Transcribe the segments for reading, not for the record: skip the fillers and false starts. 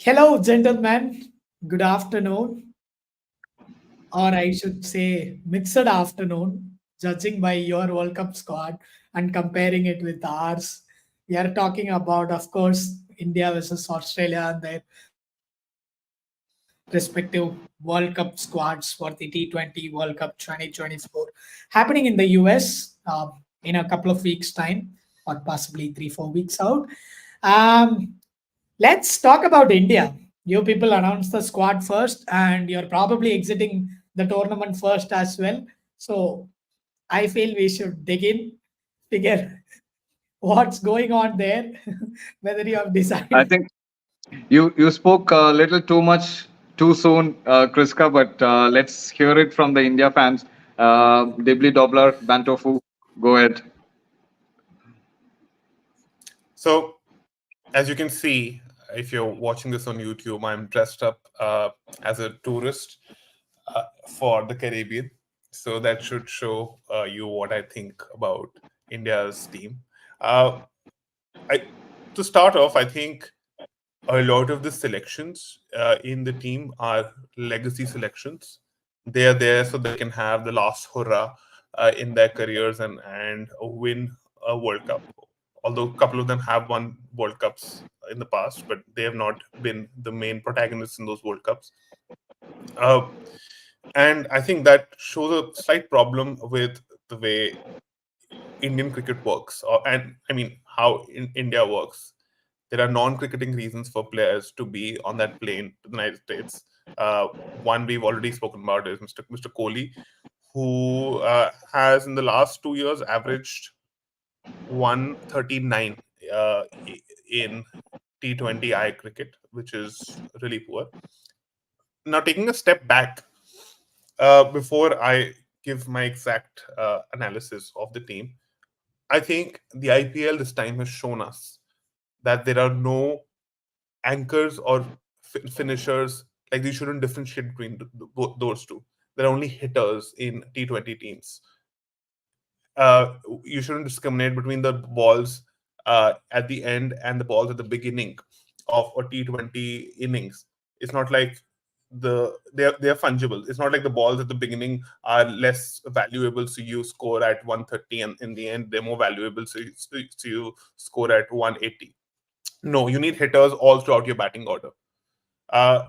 Hello, gentlemen. Good afternoon, or I should say, mixed afternoon, judging by your World Cup squad and comparing it with ours. We are talking about, of course, India versus Australia and their respective World Cup squads for the T20 World Cup 2024 happening in the US in a couple of weeks' time, or possibly 3-4 weeks out. Um, Let's talk about India. You people announced the squad first, and you're probably exiting the tournament first as well. So I feel we should dig in, figure what's going on there, whether you have I decided. think you spoke a little too much too soon, Kriska, but let's hear it from the India fans. Dibbly Dobbler, Bantofu, go ahead. So, as you can see, if you're watching this on YouTube, I'm dressed up as a tourist for the Caribbean. So, that should show you what I think about India's team. Uh, I, to start off, I think a lot of the selections in the team are legacy selections. They are there so they can have the last hurrah in their careers and win a World Cup. Although a couple of them have won World Cups in the past, but they have not been the main protagonists in those World Cups. Uh, and I think that shows a slight problem with the way Indian cricket works, and I mean how India works. There are non-cricketing reasons for players to be on that plane to the United States. One we've already spoken about is Mr. Kohli, who has in the last 2 years averaged 139 in T20I cricket, which is really poor. Now, taking a step back, before I give my exact analysis of the team, I think the IPL this time has shown us that there are no anchors or finishers. Like, you shouldn't differentiate between those two. There are only hitters in T20 teams. You shouldn't discriminate between the balls at the end and the balls at the beginning of a T20 innings. It's not like they're fungible. It's not like the balls at the beginning are less valuable, so you score at 130, and in the end they're more valuable, so you score at 180. No, you need hitters all throughout your batting order. Uh,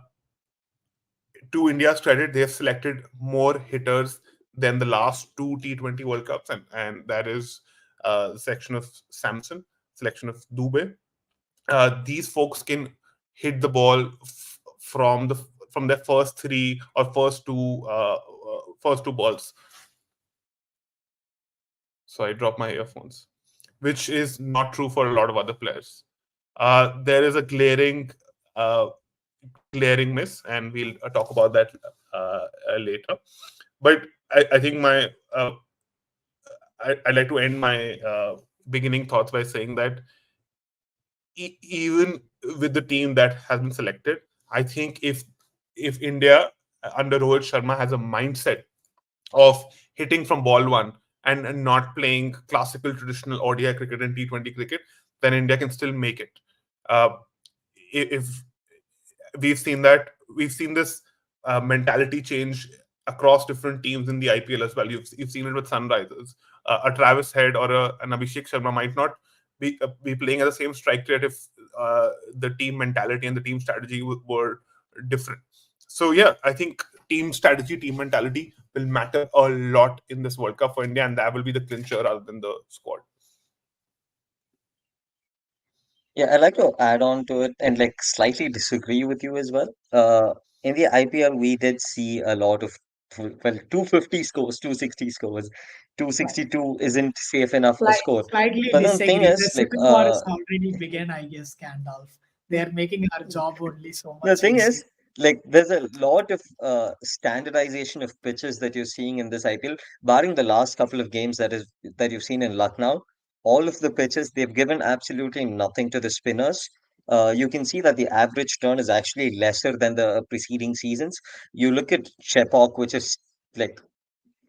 to India's credit, they have selected more hitters than the last two T20 World Cups, and that is the selection of Samson, selection of Dubey. These folks can hit the ball from their first three or first two balls. So I dropped my earphones, which is not true for a lot of other players. There is a uh, glaring miss, and we'll talk about that later. But I think I'd like to end my beginning thoughts by saying that even with the team that has been selected, I think if India under Rohit Sharma has a mindset of hitting from ball one and not playing classical traditional ODI cricket and T20 cricket, then India can still make it. Uh, if we've seen this mentality change across different teams in the IPL as well. You've seen it with Sunrisers. A Travis Head or an Abhishek Sharma might not be playing at the same strike rate if the team mentality and the team strategy were different. So yeah, I think team strategy, team mentality will matter a lot in this World Cup for India, and that will be the clincher rather than the squad. Yeah, I'd like to add on to it and like slightly disagree with you as well. In the IPL, we did see a lot of, well, 250 scores, 260 scores. 262 isn't safe enough a score. Slightly But then the thing disagree. The is, like, civil war has already begun, I guess, Gandalf. They are making our job only so the much thing easier. is, like, there's a lot of standardization of pitches that you're seeing in this IPL, barring the last couple of games that you've seen in Lucknow. All of the pitches they've given absolutely nothing to the spinners. You can see that the average turn is actually lesser than the preceding seasons. You look at Chepauk, like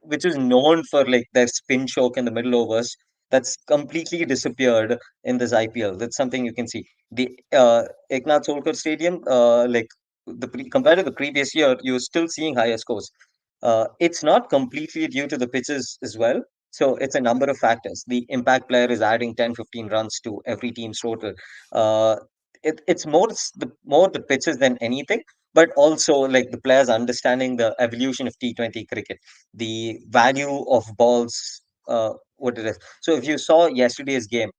which is known for like their spin choke in the middle overs. That's completely disappeared in this IPL. That's something you can see. The Eknath Solkar Stadium, like compared to the previous year, you're still seeing higher scores. It's not completely due to the pitches as well. So it's a number of factors. The impact player is adding 10, 15 runs to every team's total. Uh, it's more the pitches than anything, but also like the players understanding the evolution of T20 cricket, the value of balls, what it is. So if you saw yesterday's game,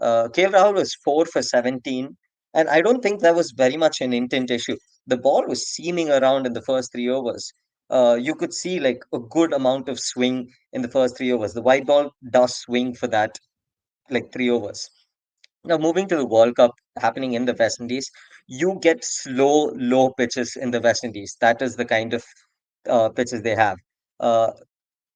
KL Rahul was 4 for 17, and I don't think that was very much an intent issue. The ball was seaming around in the first 3 overs. You could see like a good amount of swing in the first 3 overs. The white ball does swing for that like 3 overs. Now, moving to the World Cup happening in the West Indies, you get slow, low pitches in the West Indies. That is the kind of pitches they have. Uh,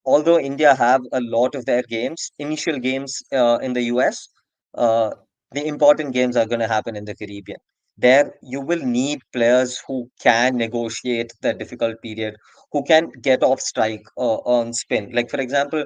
Although India have a lot of their games, initial games in the US, uh, the important games are going to happen in the Caribbean. There, you will need players who can negotiate the difficult period, who can get off strike on spin. Like, for example,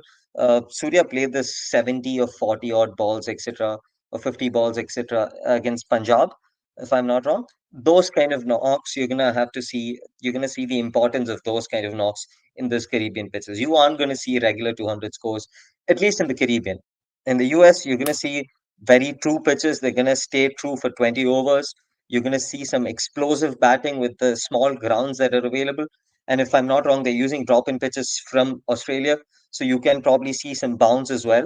Surya played this 70 or 40 odd balls, etc., or 50 balls, etc., against Punjab, if I'm not wrong. Those kind of knocks, you're going to see the importance of those kind of knocks in those Caribbean pitches. You aren't going to see regular 200 scores, at least in the Caribbean. In the US, you're going to see very true pitches. They're going to stay true for 20 overs. You're going to see some explosive batting with the small grounds that are available. And if I'm not wrong, they're using drop in pitches from Australia. So you can probably see some bounce as well.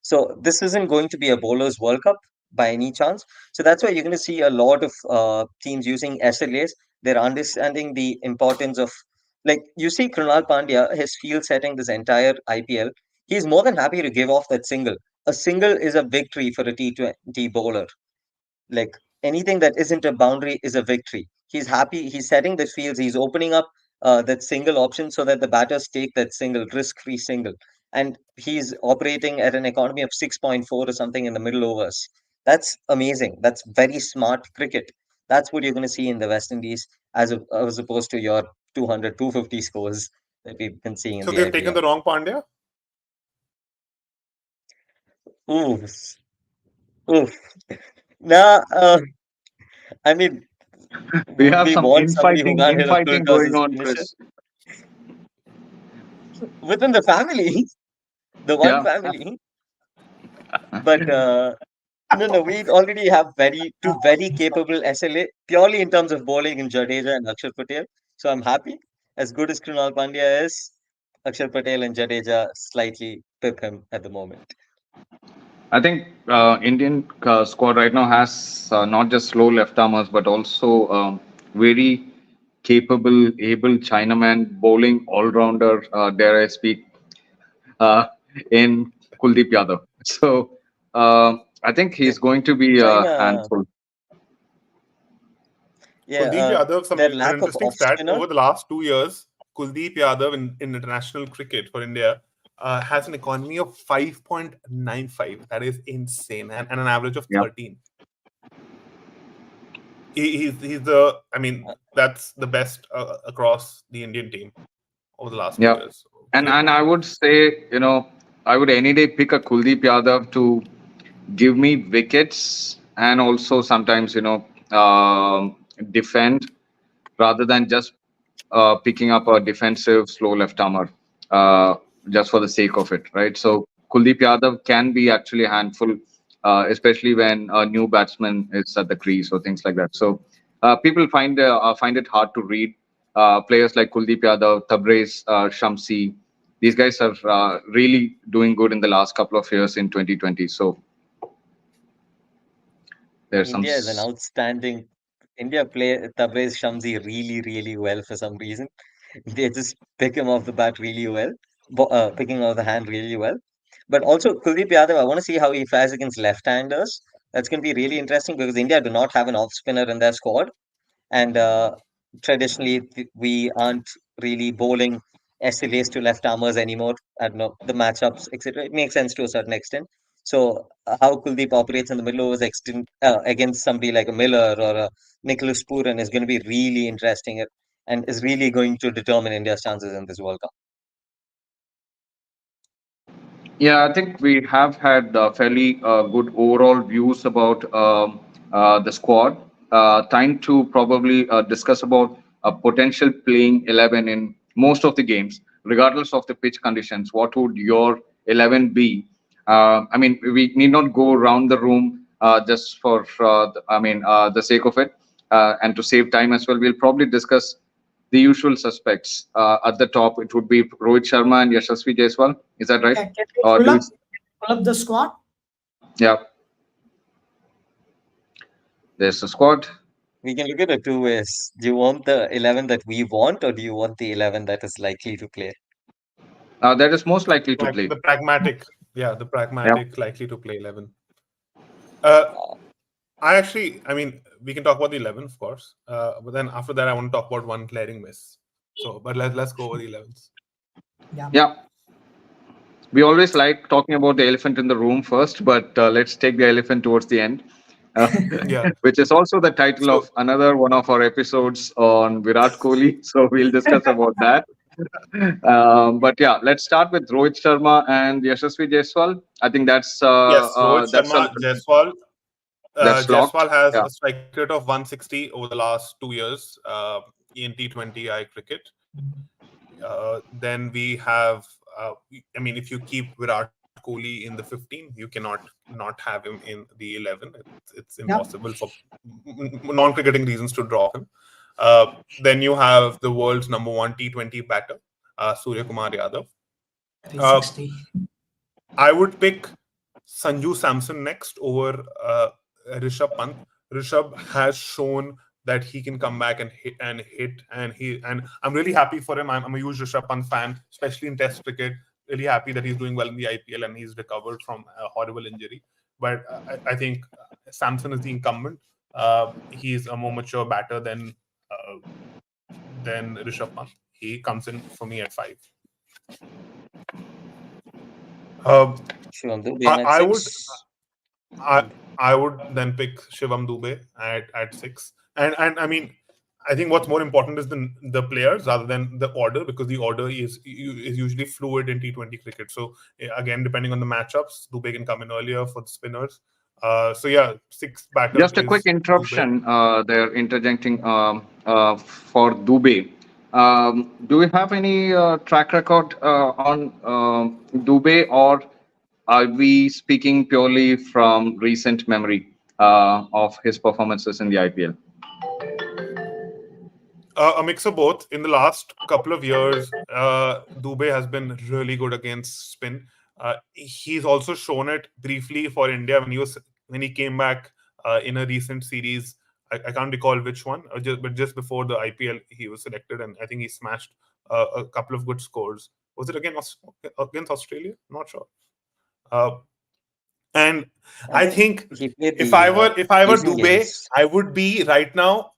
So this isn't going to be a bowler's World Cup by any chance. So that's why you're going to see a lot of teams using SLAs. They're understanding the importance of, like you see Krunal Pandya, his field setting this entire IPL. He's more than happy to give off that single. A single is a victory for a T20 bowler. Like anything that isn't a boundary is a victory. He's happy. He's setting the fields. He's opening up that single option so that the batters take that single risk-free single. And he's operating at an economy of 6.4 or something in the middle overs. That's amazing. That's very smart cricket. That's what you're going to see in the West Indies as opposed to your 200, 250 scores that we've been seeing in So the they've taken IPL. the wrong Pandya. Oof. Oof. Nah, I mean, We would have we some want somebody who can't hit a full infighting toss going as on, finisher? Chris. Within the family, the one Yeah. family. But no, we already have two very capable SLA purely in terms of bowling in Jadeja and Akshar Patel. So I'm happy. As good as Krunal Pandya is, Akshar Patel and Jadeja slightly pip him at the moment. I think Indian squad right now has not just slow left armers but also very capable, able Chinaman bowling all rounder. Dare I speak uh, in Kuldeep Yadav. So I think Yeah, he's going to be a China, handful. yeah, Kuldeep Yadav, their an lack of interesting off stat spinner. over the last 2 years, Kuldeep Yadav in international cricket for India has an economy of 5.95. That is insane, and an average of Yeah. 13. He's the, I mean, that's the best across the Indian team over the last few Yeah. years. And Great. I would say, I would any day pick a Kuldeep Yadav to give me wickets and also sometimes, defend rather than just picking up a defensive slow left armer uh, just for the sake of it, right? So Kuldeep Yadav can be actually a handful, especially when a new batsman is at the crease or things like that. So people find it hard to read players like Kuldeep Yadav, Tabriz, Shamsi. These guys are really doing good in the last couple of years in 2020. So there's some. India is an outstanding. India play Tabriz Shamsi really, really well for some reason. They just pick him off the bat really well, picking off the hand really well. But also Kuldeep Yadav, I want to see how he fares against left-handers. That's going to be really interesting because India do not have an off spinner in their squad, and traditionally we aren't really bowling SLAs to left armers anymore. I don't know the matchups, etc. It makes sense to a certain extent. So how Kuldeep operates in the middle overs against somebody like a Miller or a Nicholas Puran is going to be really interesting and is really going to determine India's chances in this World Cup. Yeah, I think we have had fairly good overall views about the squad. Time to probably discuss about a potential playing 11 in most of the games, regardless of the pitch conditions. What would your 11 be? I mean, we need not go around the room just for, the sake of it, and to save time as well. We'll probably discuss the usual suspects. At the top, it would be Rohit Sharma and Yashasvi Jaiswal. Is that right? Can we Or do we? pull up the squad? Yeah, there's the squad. We can look at it two ways. Do you want the 11 that we want, or do you want the 11 that is likely to play? That is most likely to play. The pragmatic, yeah, the Yeah. pragmatic, likely to play 11. Uh, I mean, we can talk about the 11, of course. But then after that, I want to talk about one glaring miss. So, but let's go over the 11s. Yeah. Yeah. We always like talking about the elephant in the room first, but let's take the elephant towards the end, uh, Yeah. which is also the title So, of another one of our episodes on Virat Kohli. So we'll discuss about that. But yeah, let's start with Rohit Sharma and Yashasvi Jaiswal. I think yes, Rohit Sharma, Jaiswal. that's locked. Jaiswal has Yeah. a strike rate of 160 over the last 2 years in T20I cricket. Then we have, I mean, if you keep Virat Kohli in the 15, you cannot not have him in the 11. It's Yeah. impossible for non-cricketing reasons to drop him. Then you have the world's number one T20 batter, Surya Kumar Yadav. 360. I would pick Sanju Samson next over Rishabh Pant. Rishabh has shown that he can come back and hit, and I'm really happy for him. I'm a huge Rishabh Pant fan, especially in Test cricket. Really happy that he's doing well in the IPL and he's recovered from a horrible injury. But I think Samson is the incumbent. He's a more mature batter than Rishabh Pant. He comes in for me at 5. Shivam Dubey I, at I would 6. I I would then pick Shivam Dubey at 6. And I mean, I think what's more important is the players rather than the order, because the order is usually fluid in T20 cricket. So again, depending on the matchups, Dubey can come in earlier for the spinners. So yeah, 6th batter Just a quick is Dubey. interruption there, interjecting for Dubey. Do we have any track record on Dubey, or are we speaking purely from recent memory of his performances in the IPL? A mix of both. In the last couple of years, Dubey has been really good against spin. He's also shown it briefly for India when he came back in a recent series. I can't recall which one, but just before the IPL, he was selected, and I think he smashed a couple of good scores. Was it against Australia? Not sure. And I think He played if the I were Asian Dubey, Games. I would be right now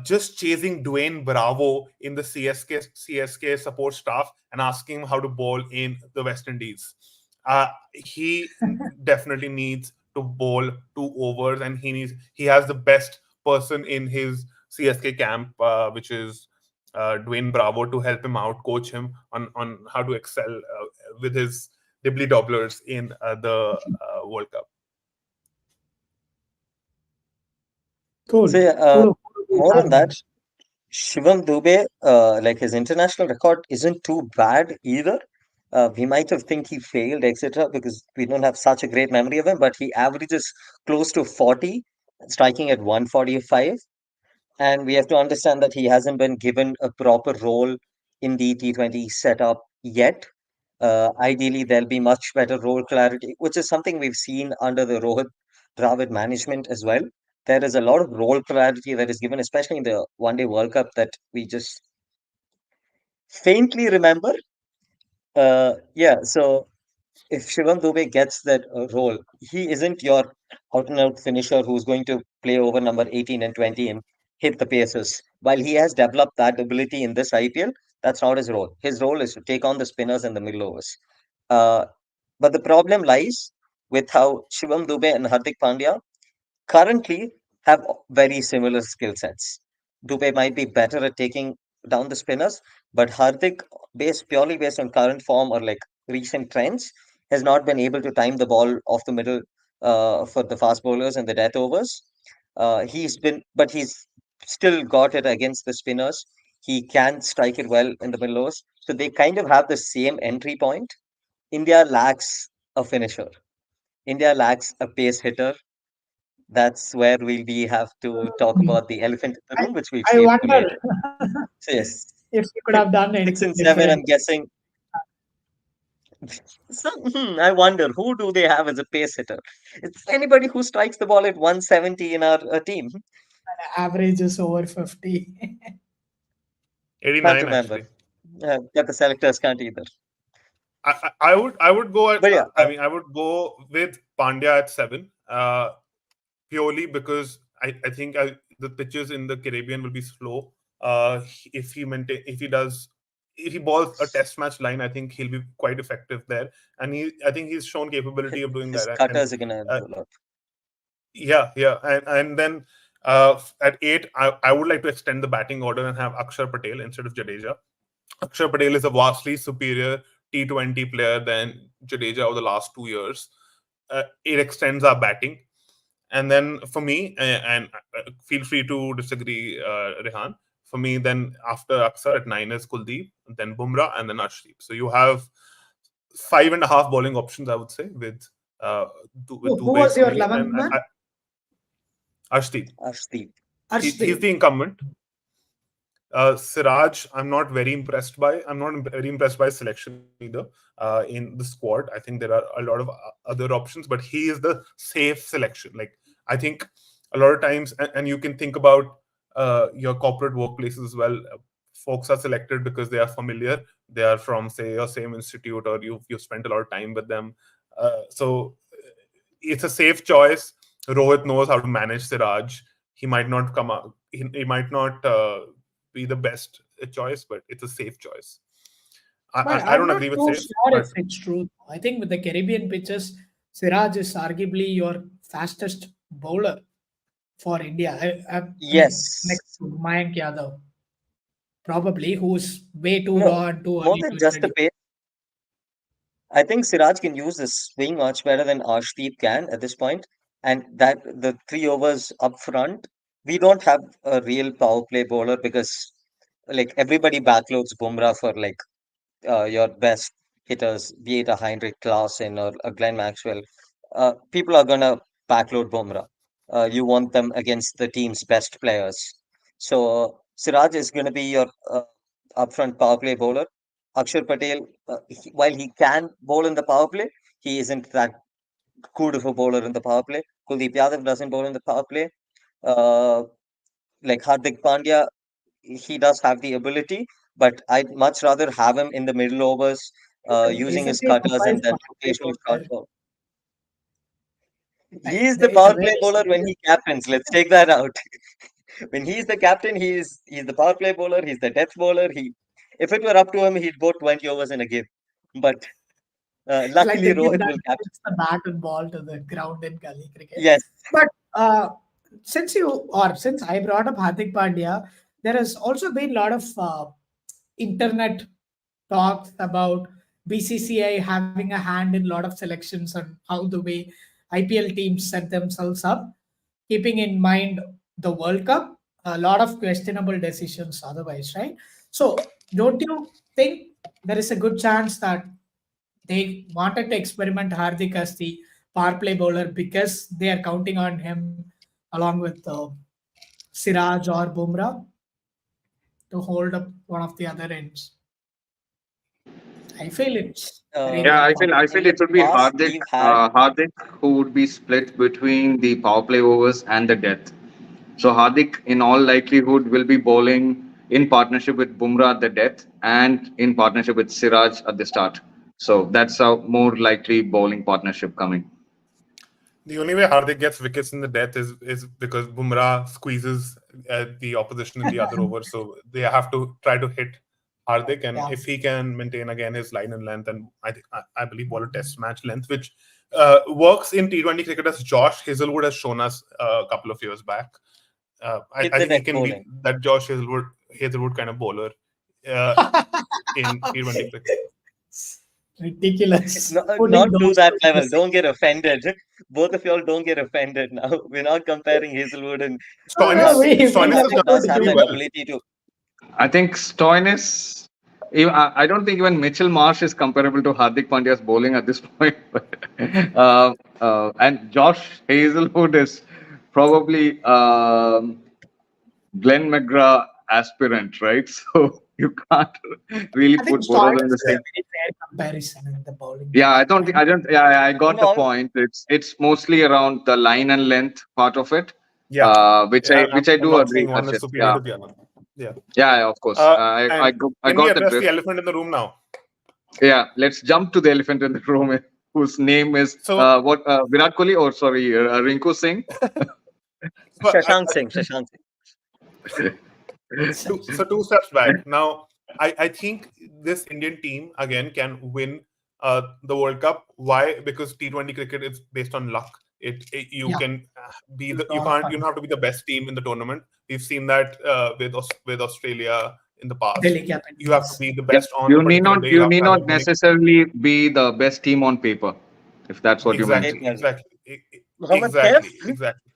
just chasing Dwayne Bravo in the CSK support staff and asking him how to bowl in the West Indies. He definitely needs to bowl 2 overs, and he has the best person in his CSK camp, which is Dwayne Bravo, to help him out, coach him on how to excel with his dibbly dobblers in the World Cup. Cool. So, Cool. more on that, Shivam Dubey, like his international record isn't too bad either. We might have think he failed, etc., because we don't have such a great memory of him, but he averages close to 40, striking at 145. And we have to understand that he hasn't been given a proper role in the T20 setup yet. Ideally, there'll be much better role clarity, which is something we've seen under the Rohit Dravid management as well. There is a lot of role clarity that is given, especially in the One Day World Cup, that we just faintly remember. Yeah, so if Shivam Dubey gets that role, he isn't your out and out finisher who's going to play over number 18 and 20 and hit the paces. While he has developed that ability in this IPL, that's not his role. His role is to take on the spinners and the middle overs. Uh, but the problem lies with how Shivam Dubey and Hardik Pandya currently have very similar skill sets. Dubey might be better at taking down the spinners, but Hardik, purely based on current form or like recent trends, has not been able to time the ball off the middle for the fast bowlers and the death overs. But he's still got it against the spinners. He can strike it well in the middle overs. So they kind of have the same entry point. India lacks a finisher. India lacks a pace hitter. That's where we have to talk Hmm. about the elephant in the I, room, which we'll I save for wonder later. So yes, if you could have done 6 anything and 7, different. I'm guessing. So, I wonder who do they have as a pace hitter? It's anybody who strikes the ball at 170 in our team. Average is over 50. Can't 89 remember. actually. But the selectors can't either. I would go at But yeah, I would go with Pandya at 7, purely because I think the pitches in the Caribbean will be slow. If he balls a test match line, I think he'll be quite effective there, and I think he's shown capability of doing his that. And cutters are gonna uh, do a lot. yeah, and then at 8, I would like to extend the batting order and have Akshar Patel instead of Jadeja. Akshar Patel is a vastly superior T20 player than Jadeja over the last 2 years. It extends our batting. And then for me, and feel free to disagree, Rehan. For me, then after Akshar at 9 is Kuldeep, then Bumrah, and then Arshdeep. So you have 5.5 bowling options, I would say, with Who Dubey was your coming in, 11th and man? Arshdeep. Arshdeep. He's Arshdeep. the incumbent. Siraj, I'm not very impressed by. I'm not very impressed by his selection either in the squad. I think there are a lot of other options, but he is the safe selection. Like I think a lot of times, and you can think about your corporate workplaces as well. Folks are selected because they are familiar. They are from, say, your same institute, or you've spent a lot of time with them. So it's a safe choice. Rohit knows how to manage Siraj. He might not come out. He might not be the best choice, but it's a safe choice. But I I'm don't not agree with too safe, sure if but it's true. I think with the Caribbean pitches, Siraj is arguably your fastest bowler for India. I mean, Yes. next to Mayank Yadav, probably, who's way too No, raw and too more early than to just the introduce. pace. I think Siraj can use his swing much better than Arshdeep can at this point. And that the 3 overs up front, we don't have a real power play bowler because like everybody backloads Bumrah for like your best hitters, be it a Heinrich Klaasen or a Glenn Maxwell. People are gonna backload Bumrah. You want them against the team's best players. So Siraj is gonna be your upfront power play bowler. Akshar Patel, while he can bowl in the power play, he isn't that good of a bowler in the power play. Kuldeep Yadav doesn't bowl in the power play. Uh, like Hardik Pandya, he does have the ability, but I'd much rather have him in the middle overs, using his Isn't he cutters and Mumbai's then power play occasional short bowler? ball. He is the It's a power very play bowler when he captains. Let's take that out. When he's the captain, he's the power play bowler. He's the death bowler. If it were up to him, he'd bowl 20 overs in a game. But it's like luckily, the kid Rohit that will captain. hits the bat and ball to the ground in gully cricket. Yes, But since I brought up Hardik Pandya, there has also been a lot of internet talks about BCCI having a hand in a lot of selections and how the way IPL teams set themselves up, keeping in mind the World Cup, a lot of questionable decisions otherwise, right? So, don't you think there is a good chance that they wanted to experiment Hardik as the power play bowler because they are counting on him along with Siraj or Bumrah to hold up one of the other ends? I feel it's very Yeah, much uh, possible. I in feel the it would be past, we've had Hardik who would be split between the power play overs and the death. So Hardik, in all likelihood, will be bowling in partnership with Bumrah at the death and in partnership with Siraj at the start. So that's a more likely bowling partnership coming. the only way Hardik gets wickets in the death is because Bumrah squeezes the opposition in the other over. So they have to try to hit Hardik, and Yeah. if he can maintain again his line and length, and I believe ball a test match length, which works in T20 cricket as Josh Hazelwood has shown us a couple of years back. with I the think he death can be bowling. that Josh Hazelwood kind of bowler uh, in T20 cricket. Ridiculous. Not Putting to those that two in the level. same. Don't get offended. Both of y'all don't get offended now. We're not comparing Hazelwood and Stoinis, We Stoinis are has done good does have really that humor. well. ability to. I think Stoinis. I don't think even Mitchell Marsh is comparable to Hardik Pandya's bowling at this point. And Josh Hazelwood is probably Glenn McGrath aspirant, right? So you can't really I think put both of them Stoinis in the is a same. very fair comparison in the bowling Yeah, I don't. department. I don't. Yeah, I got the No, point. It's mostly around the line and length part of it, Yeah, which I I'm do not agree, saying one is Archit. superior Yeah, to the other. Yeah. yeah, of course. Uh, and I can we got the address the drift. elephant in the room now? Yeah, let's jump to the elephant in the room, whose name is So, Virat Kohli, or sorry, Rinku Singh. so, I, Shashank Singh. Shashank Singh. two steps back. Now, I think this Indian team again can win the World Cup. Why? Because T20 cricket is based on luck. You Yeah, can be a you lot of can't you fun. don't have to be the best team in the tournament. We've seen that with Australia in the past. Delhi You have to Capitals. be the Yeah, best on the particular day. You you have need to have the not winning. necessarily be the best team on paper, if that's what you meant. Exactly, Paper. exactly, Mohammed Kaif. exactly, exactly.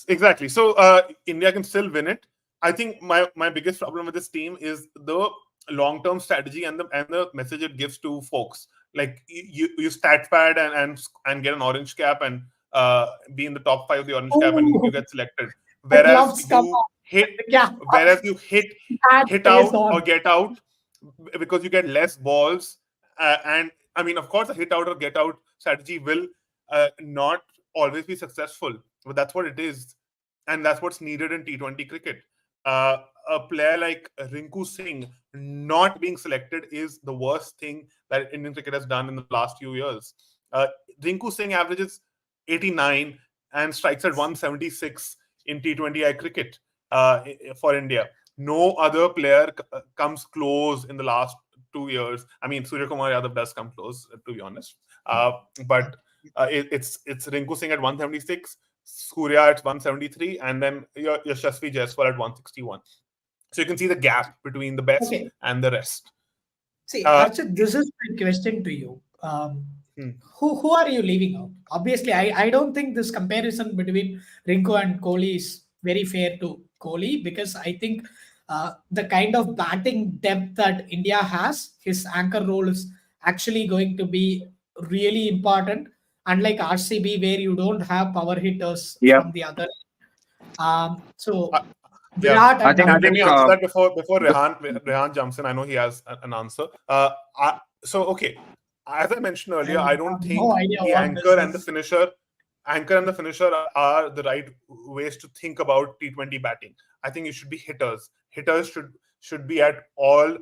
Exactly. So India can still win it. I think my biggest problem with this team is the long term strategy and the message it gives to folks. Like you stat pad and get an orange cap and be in the top five of the orange cap and you Oh, get selected. the Whereas gloves come you off. hit Yeah, whereas you that hit stays out or on. get out because you get less balls. And I mean, of course, a hit out or get out strategy will not always be successful, but that's what it is, and that's what's needed in T20 cricket. Uh, a player like Rinku Singh not being selected is the worst thing that Indian cricket has done in the last few years. Uh, Rinku Singh averages 89 and strikes at 176 in T20I cricket for India. No other player comes close in the last 2 years. I mean, Surya Kumar Yadav does come close, to be honest. But it's Rinku Singh at 176, Surya at 173, and then Yashasvi Jaiswal at 161. So you can see the gap between the best Okay. and the rest. See, Uh, Archit, this is my question to you. hmm. Who are you leaving out? Obviously, I don't think this comparison between Rinku and Kohli is very fair to Kohli, because I think the kind of batting depth that India has, his anchor role is actually going to be really important. Unlike RCB, where you don't have power hitters Yeah, from the other. So Uh, yeah, Virat I and think I let Kohli. me think answer that before the, Rehan jumps in. I know he has an answer. So okay, as I mentioned I earlier, I don't have think no idea the what this is. anchor and the finisher are the right ways to think about T20 batting. I think it should be hitters. Hitters should be at all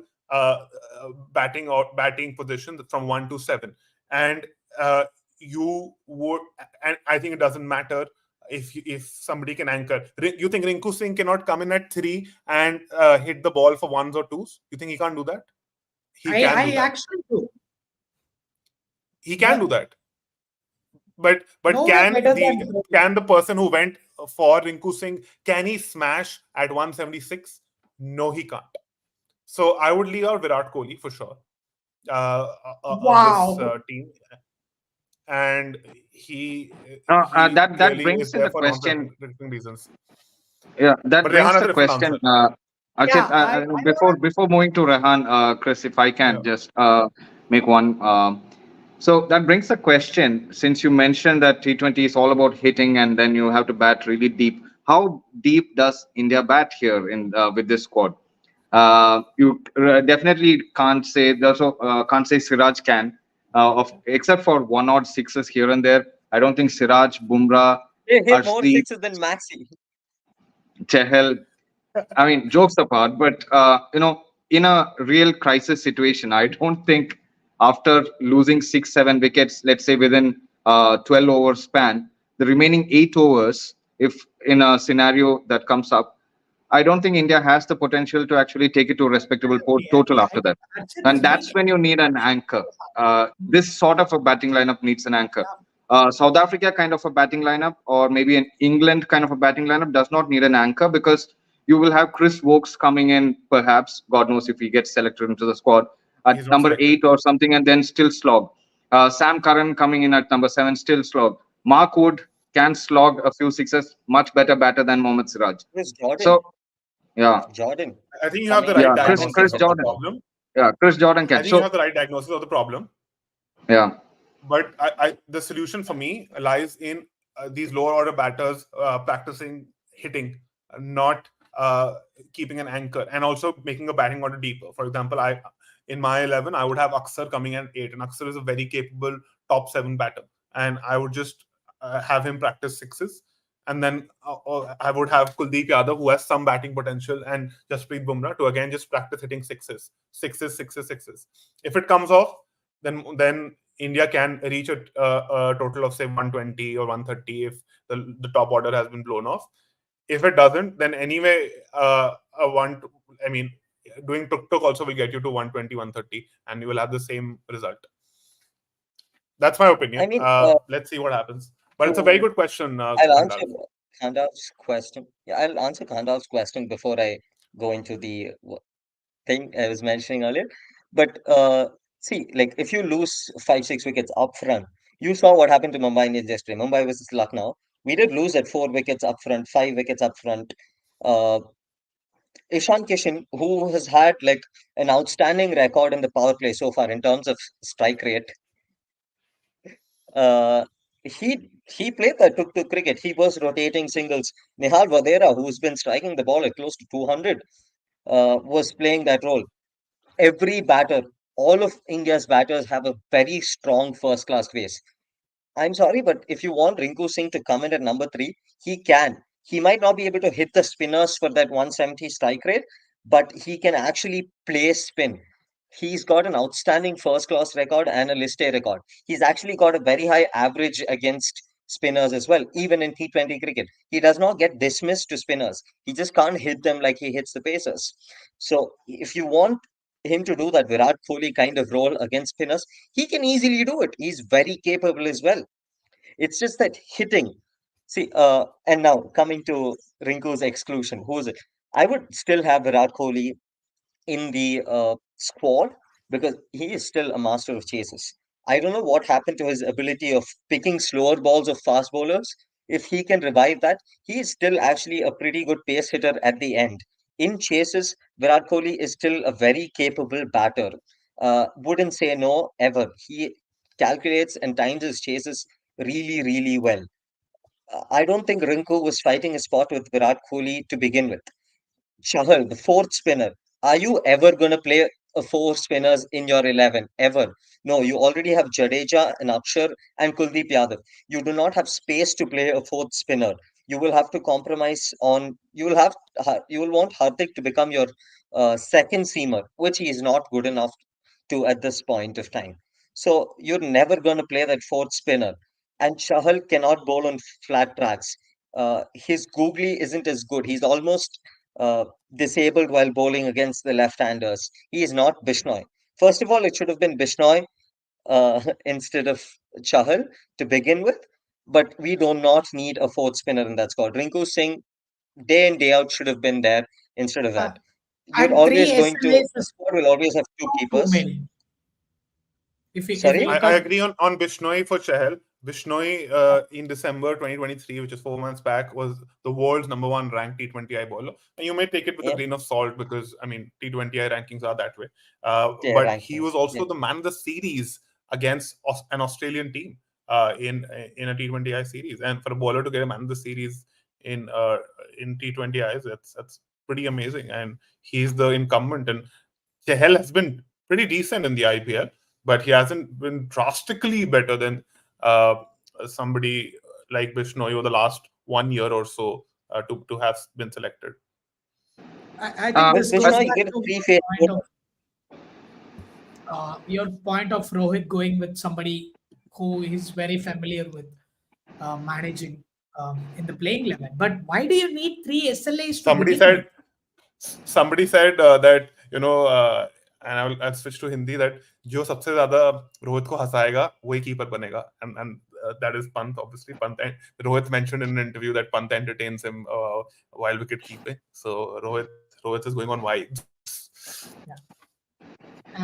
batting positions from 1 to 7, and uh, you would. And I think it doesn't matter if somebody can anchor. You think Rinku Singh cannot come in at 3 and hit the ball for ones or twos? You think he can't do that? He can I do that. actually do. He can do But that. But nowhere better than Kohli. can the person who went for Rinku Singh, can he smash at 176? No, he can't. So I would leave out Virat Kohli for sure of this Wow. team, and he that clearly is brings in there the for question. non-predicting reasons. Yeah, that But Rehan brings has the a different question. answer. Archit, Yeah, I want before moving to Rehan, Chris, if I Yeah. can just make one. So that brings the question. Since you mentioned that T20 is all about hitting, and then you have to bat really deep. How deep does India bat here in with this squad? You definitely can't say. Also, can't say Siraj can. Of except for one odd sixes here and there. I don't think Siraj, Bumrah, They hit more Arshdeep, sixes than Maxi. Chahal. I mean, jokes apart, but in a real crisis situation, I don't think after losing 6, 7 wickets, let's say within 12 over span, the remaining 8 overs, if in a scenario that comes up, I don't think India has the potential to actually take it to a respectable total after that. Archit And is that's being when you need an anchor. This sort of a batting lineup needs an anchor. South Africa kind of a batting lineup, or maybe an England kind of a batting lineup, does not need an anchor, because you will have Chris Wokes coming in, perhaps, God knows if he gets selected into the squad. at He's not number selected. 8 or something, and then still slog. Sam Curran coming in at number 7, still slog. Mark Wood can slog a few sixes, much better batter than Mohammad Siraj. Chris Jordan. So, yeah, Jordan I think you have the coming right yeah, in Chris and can diagnosis Chris of hit the the Jordan, ball. problem. yeah, Chris Jordan I can. think you So, have the right diagnosis of the problem. yeah, But the solution for me lies in these lower order batters practicing hitting, not keeping an anchor, and also making a batting order deeper. For example, in my 11, I would have Aksar coming at 8, and Aksar is a very capable top 7 batter, and I would just have him practice sixes. And then I would have Kuldeep Yadav, who has some batting potential, and Jasprit Bumrah to again just practice hitting sixes, sixes, sixes, sixes. If it comes off, then India can reach a total of say 120 or 130 if the top order has been blown off. If it doesn't, then anyway, I mean, doing tuk-tuk also will get you to 120, 130, and you will have the same result. That's my I opinion. mean, Let's see what happens. But it's a very to good question, I'll answer Khandalf. Khandal's question. Yeah, I'll answer Khandal's question before I go into the thing I was mentioning earlier. But see, like if you lose 5, 6 wickets up front, you saw what happened to Mumbai Indians yesterday. Mumbai versus Lucknow. We did lose at 4 wickets up front, 5 wickets up front. Uh, Ishan Kishan, who has had like an outstanding record in the power play so far in terms of strike rate, uh, he played that to cricket. He was rotating singles. Nihal Vadera, who's been striking the ball at close to 200, was playing that role. Every batter, all of India's batters have a very strong first class base. I'm sorry, but if you want Rinku Singh to come in at number 3, he can. He might not be able to hit the spinners for that 170 strike rate, but he can actually play spin. He's got an outstanding first class record and a list A record. He's actually got a very high average against spinners as well, even in T20 cricket. He does not get dismissed to spinners. He just can't hit them like he hits the pacers. So if you want him to do that Virat Kohli kind of role against spinners, he can easily do it. He's very capable as well. It's just that hitting. See, and now coming to Rinku's exclusion, who is it? I would still have Virat Kohli in the squad because he is still a master of chases. I don't know what happened to his ability of picking slower balls of fast bowlers. If he can revive that, he is still actually a pretty good pace hitter at the end. In chases, Virat Kohli is still a very capable batter. Wouldn't say no ever. He calculates and times his chases really, really well. I don't think Rinku was fighting a spot with Virat Kohli to begin with. Chahal, the fourth spinner. Are you ever going to play a four spinners in your 11? Ever? No, you already have Jadeja and Akshar and Kuldeep Yadav. You do not have space to play a fourth spinner. You will have to compromise on. You will want Hardik to become your second seamer, which he is not good enough to at this point of time. So you're never going to play that fourth spinner. And Chahal cannot bowl on flat tracks. His googly isn't as good. He's almost disabled while bowling against the left-handers. He is not Bishnoi. First of all, it should have been Bishnoi instead of Chahal to begin with. But we do not need a fourth spinner in that squad. Rinku Singh, day in, day out, should have been there instead of Uh, that. You're and three always going to, SLAs the is squad will always have two too keepers. many. If you Sorry? look I at agree on Bishnoi for Chahal. Bishnoi in December 2023, which is 4 months back, was the world's #1 ranked T20I bowler. And you may take it with a Yeah, grain of salt because, I mean, T20I rankings are that way. yeah, But he was rankings. Yeah. also the man of the series against an Australian team in a T20I series. And for a bowler to get a man of the series in T20Is, that's pretty amazing. And he's the incumbent. And Chahal has been pretty decent in the IPL, but he hasn't been drastically better than uh, somebody like Bishnoi over the last 1 year or so to have been selected. I think uh, With this goes but Bishnoi, you back get a to three-phase point bowler. of your point of Rohit going with somebody who is very familiar with managing in the playing 11. But why do you need three SLAs to Somebody begin with? said somebody said that and I'll switch to Hindi that जो सबसे ज्यादा रोहित को हंसाएगा वही keeper बनेगा and that is Pant obviously Pant and Rohit mentioned in an interview that Pant entertains him while wicket keeping, so Rohit is going on vibes. Yeah.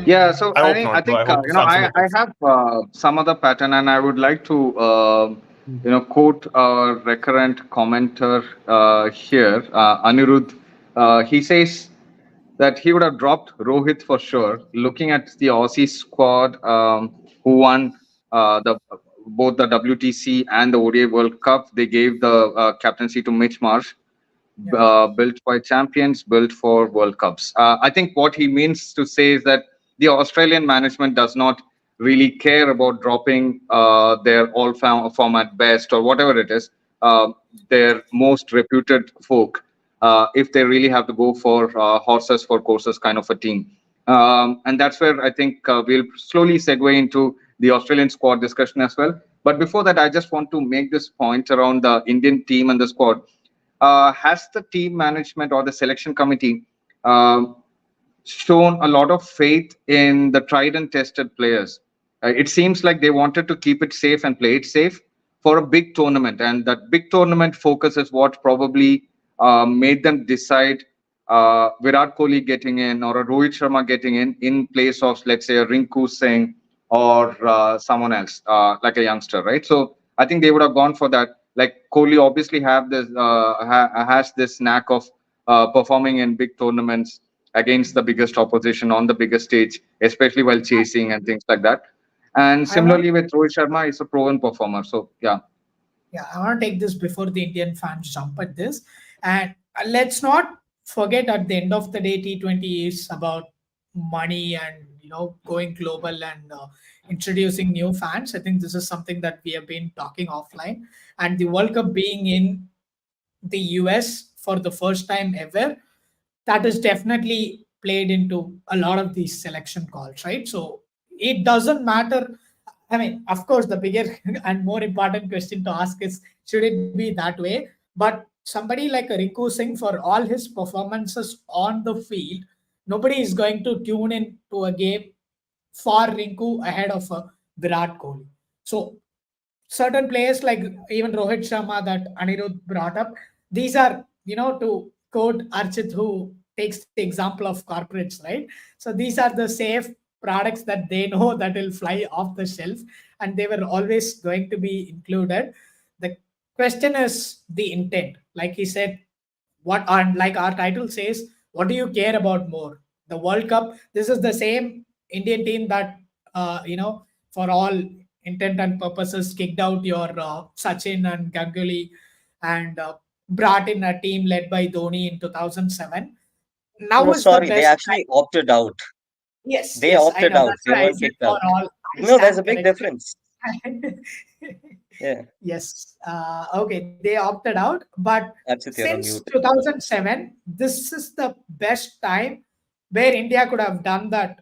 Yeah, And so I hope I not, bro. I think hope this answer I matters. have some other pattern, and I would like to quote a recurrent commenter here, Anirudh. He says that he would have dropped Rohit for sure. Looking at the Aussie squad, who won the both the WTC and the ODI World Cup, they gave the captaincy to Mitch Marsh, yeah, built by champions, built for World Cups. I think what he means to say is that the Australian management does not really care about dropping their format best or whatever it is, uh, their most reputed folk, if they really have to go for horses for courses kind of a team. And that's where I think we'll slowly segue into the Australian squad discussion as well. But before that, I just want to make this point around the Indian team and the squad. Has the team management or the selection committee shown a lot of faith in the tried and tested players? It seems like they wanted to keep it safe and play it safe for a big tournament, and that big tournament focus is what probably made them decide Virat Kohli getting in or a Rohit Sharma getting in place of, let's say, a Rinku Singh or someone else, like a youngster, right? So I think they would have gone for that. Like Kohli obviously has this knack of performing in big tournaments against the biggest opposition on the biggest stage, especially while chasing and things like that. And I want similarly with Rohit Sharma, he's a proven performer. So yeah, yeah, I want to take this before the Indian fans jump at this. And let's not forget at the end of the day, T20 is about money and going global and introducing new fans. I think this is something that we have been talking offline. And the World Cup being in the US for the first time ever, that is definitely played into a lot of these selection calls, right? So it doesn't matter. I mean, of course, the bigger and more important question to ask is should it be that way? But somebody like a Rinku Singh, for all his performances on the field, nobody is going to tune in to a game for Rinku ahead of a Virat Kohli. So certain players like even Rohit Sharma that Anirudh brought up, these are, to quote Archit, who takes the example of corporates, right? So these are the safe products that they know that will fly off the shelf and they were always going to be included. The question is the intent. Like he said, what and like our title says, what do you care about more? The World Cup. This is the same Indian team that for all intent and purposes kicked out your Sachin and Ganguly and brought in a team led by Dhoni in 2007. Now No, is the sorry, they best actually time. opted out. Yes, They yes, I opted know. out. That's They why I weren't said kicked for out. all, I No, there's a stand big corrected. difference. Yeah, Yes. Okay, they opted out. But Archit, you're on since mute. 2007, this is the best time where India could have done that.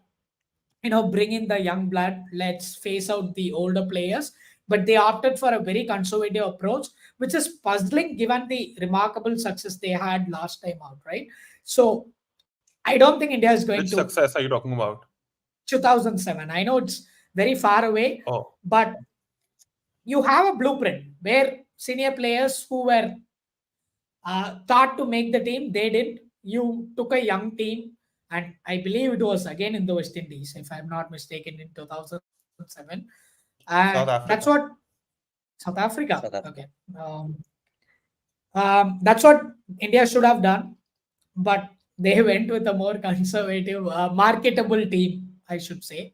Bring in the young blood. Let's phase out the older players. But they opted for a very conservative approach, which is puzzling given the remarkable success they had last time out, right? So I don't think India is going Which to success are you talking about? 2007. I know it's very far away, Oh, but you have a blueprint where senior players who were thought to make the team, they didn't. You took a young team, and I believe it was again in the West Indies, if I'm not mistaken, in 2007. And South that's what Africa. South Africa. South Okay. Africa. That's what India should have done, but they went with a more conservative, marketable team, I should say.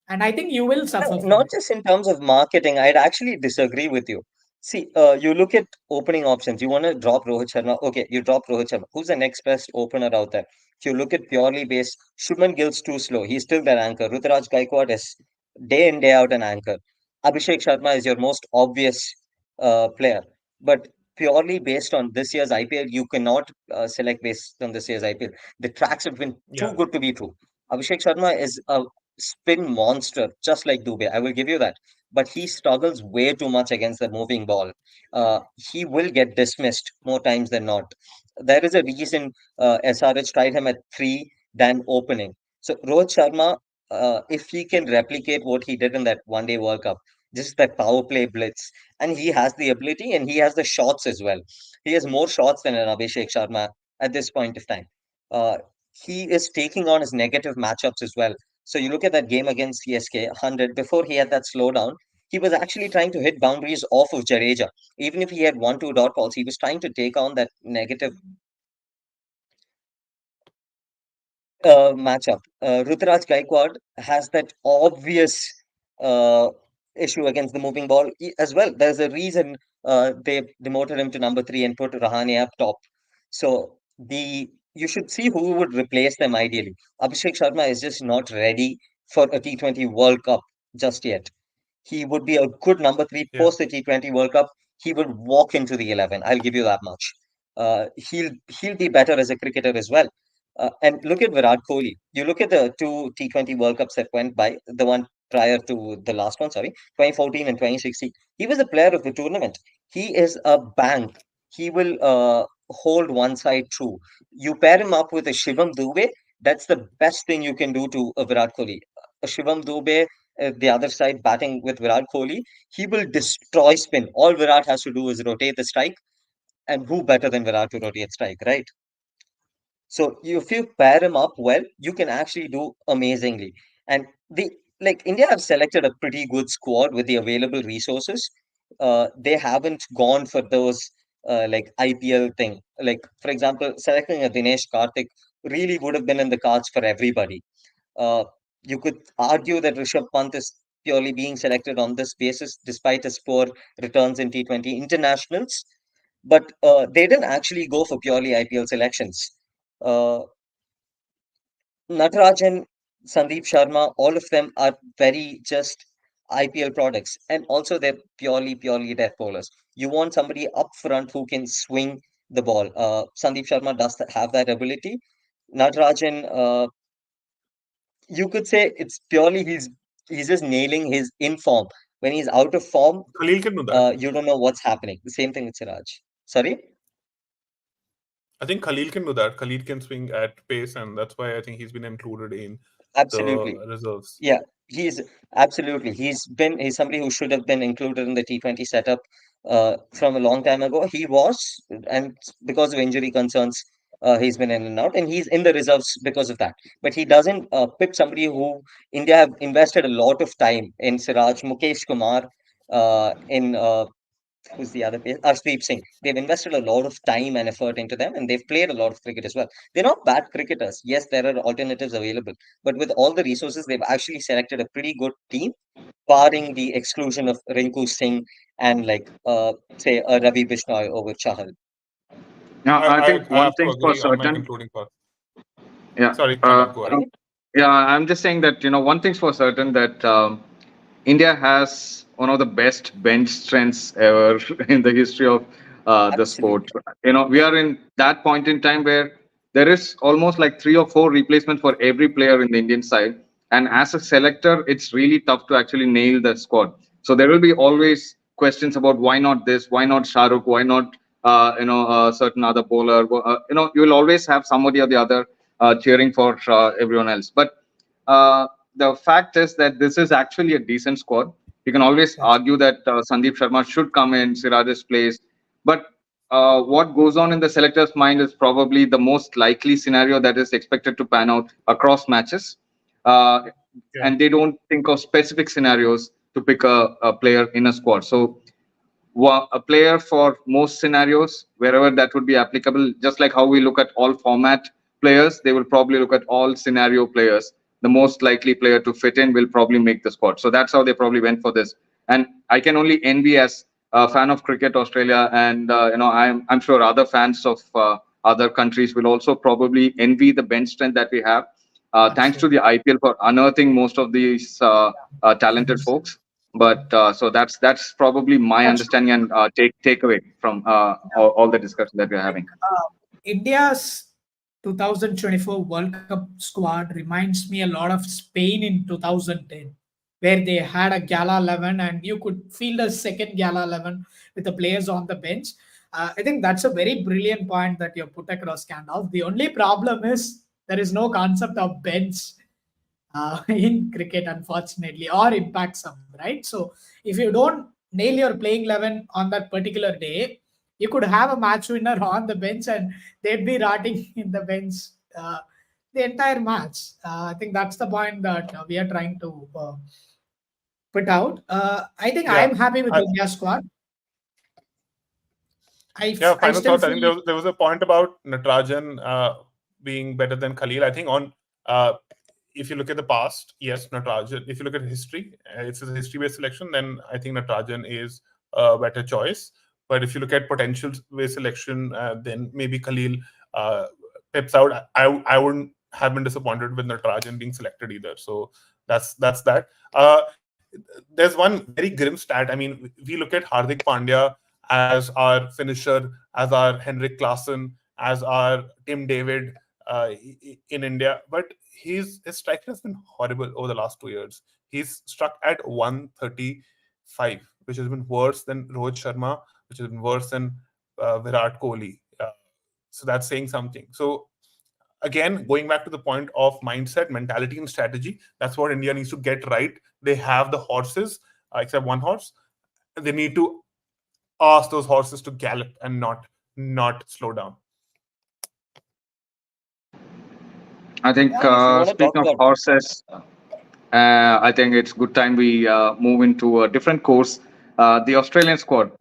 And I think you will No, suffer from not it. just in terms of marketing. I'd actually disagree with you. See, you look at opening options. You want to drop Rohit Sharma. Okay, you drop Rohit Sharma. Who's the next best opener out there? If you look at purely based, Shubman Gill's too slow. He's still their anchor. Ruturaj Gaikwad is day in, day out an anchor. Abhishek Sharma is your most obvious player. But purely based on this year's IPL, you cannot select based on this year's IPL. The tracks have been too Yeah. good to be true. Abhishek Sharma is a spin monster, just like Dubey. I will give you that. But he struggles way too much against the moving ball. He will get dismissed more times than not. There is a reason SRH tried him at three than opening. So Rohit Sharma, if he can replicate what he did in that one day World Cup, just that power play blitz, and he has the ability and he has the shots as well. He has more shots than an Abhishek Sharma at this point of time. Uh, he is taking on his negative matchups as well. So you look at that game against CSK, 100, before he had that slowdown, he was actually trying to hit boundaries off of Jadeja. Even if he had 1-2 dot balls, he was trying to take on that negative matchup. Ruturaj Gaikwad has that obvious uh, issue against the moving ball as well. There's a reason they demoted him to number 3 and put Rahane up top. So you should see who would replace them ideally. Abhishek Sharma is just not ready for a T20 World Cup just yet. He would be a good number 3 Yeah. post the T20 World Cup. He would walk into the 11. I'll give you that much. He'll be better as a cricketer as well. And look at Virat Kohli. You look at the two T20 World Cups that went by, the one prior to the last one, sorry, 2014 and 2016. He was a player of the tournament. He is a bank. He will hold one side true. You pair him up with a Shivam Dube, that's the best thing you can do to a Virat Kohli. A Shivam Dube, the other side batting with Virat Kohli, he will destroy spin. All Virat has to do is rotate the strike, and who better than Virat to rotate strike, right? So if you pair him up well, you can actually do amazingly. And the like India have selected a pretty good squad with the available resources. They haven't gone for those like IPL thing. Like for example, selecting a Dinesh Karthik really would have been in the cards for everybody. Uh, you could argue that Rishabh Pant is purely being selected on this basis, despite his poor returns in T20 internationals. But they didn't actually go for purely IPL selections. Uh, Natarajan, Sandeep Sharma, all of them are very just IPL products, and also they're purely death bowlers. You want somebody up front who can swing the ball. Sandeep Sharma does have that ability. Natarajan, you could say it's purely he's just nailing his in form. When he's out of form, Khalil can do that. you don't know what's happening. The same thing with Siraj. Sorry. I think Khalil can do that. Khalil can swing at pace, and that's why I think he's been included in Absolutely. the reserves. Yeah, he's absolutely. He's somebody who should have been included in the T20 setup from a long time ago. He was, and because of injury concerns, he's been in and out, and he's in the reserves because of that. But he doesn't pick somebody who India have invested a lot of time in Siraj, Mukesh Kumar, in who's the other player? Arshdeep Singh. They've invested a lot of time and effort into them, and they've played a lot of cricket as well. They're not bad cricketers. Yes, there are alternatives available, but with all the resources, they've actually selected a pretty good team, barring the exclusion of Rinku Singh and say a Ravi Bishnoi over Chahal. Now, I think I one have to thing's for agree on my certain. concluding part. Yeah. Sorry, Khandalf, go ahead. Sorry. Yeah, I'm just saying that, one thing's for certain that India has one of the best bench strengths ever in the history of the sport. Absolutely. We are in that point in time where there is almost like 3 or 4 replacements for every player in the Indian side. And as a selector, it's really tough to actually nail the squad. So there will be always questions about why not this, why not Shahrukh, why not certain other bowler. You will always have somebody or the other cheering for everyone else. But uh, the fact is that this is actually a decent squad. You can always Yes. argue that Sandeep Sharma should come in Siraj's place, but what goes on in the selector's mind is probably the most likely scenario that is expected to pan out across matches, uh, Yeah. and they don't think of specific scenarios to pick a player in a squad. So a player for most scenarios, wherever that would be applicable, just like how we look at all format players, they will probably look at all scenario players. The most likely player to fit in will probably make the squad. So that's how they probably went for this. And I can only envy, as a fan of cricket Australia, and I'm sure other fans of other countries will also probably envy the bench strength that we have. Thanks to Absolutely. the IPL for unearthing most of these talented Yes. folks. But so that's probably my That's true. understanding and takeaway from all the discussion that we're having. India's 2024 World Cup squad reminds me a lot of Spain in 2010, where they had a gala 11 and you could feel the second gala 11 with the players on the bench. I think that's a very brilliant point that you put across, Gandalf. The only problem is there is no concept of bench in cricket, unfortunately, or impact some, right? So if you don't nail your playing 11 on that particular day, you could have a match winner on the bench and they'd be rotting in the bench. the entire match. I think that's the point that we are trying to put out. I think Yeah. I'm happy with I, India squad. yeah, I final still thoughts. I think feel there was a point about Natarajan being better than Khalil. I think on if you look at the past, yes, Natarajan. If you look at history, it's a history-based selection. Then I think Natarajan is a better choice. But if you look at potential-based selection, then maybe Khalil uh, pips out. I wouldn't have been disappointed with Natarajan being selected either. So that's that. There's one very grim stat. I mean, we look at Hardik Pandya as our finisher, as our Henrik Klassen, as our Tim David in India. But his strike has been horrible over the last 2 years. He's struck at 135, which has been worse than Rohit Sharma, which has been worse than Virat Kohli. So that's saying something. So again, going back to the point of mindset, mentality, and strategy, that's what India needs to get right. They have the horses, except one horse. They need to ask those horses to gallop and not slow down. I think If you want to talk speaking of about, horses, I think it's good time we move into a different course. The Australian squad.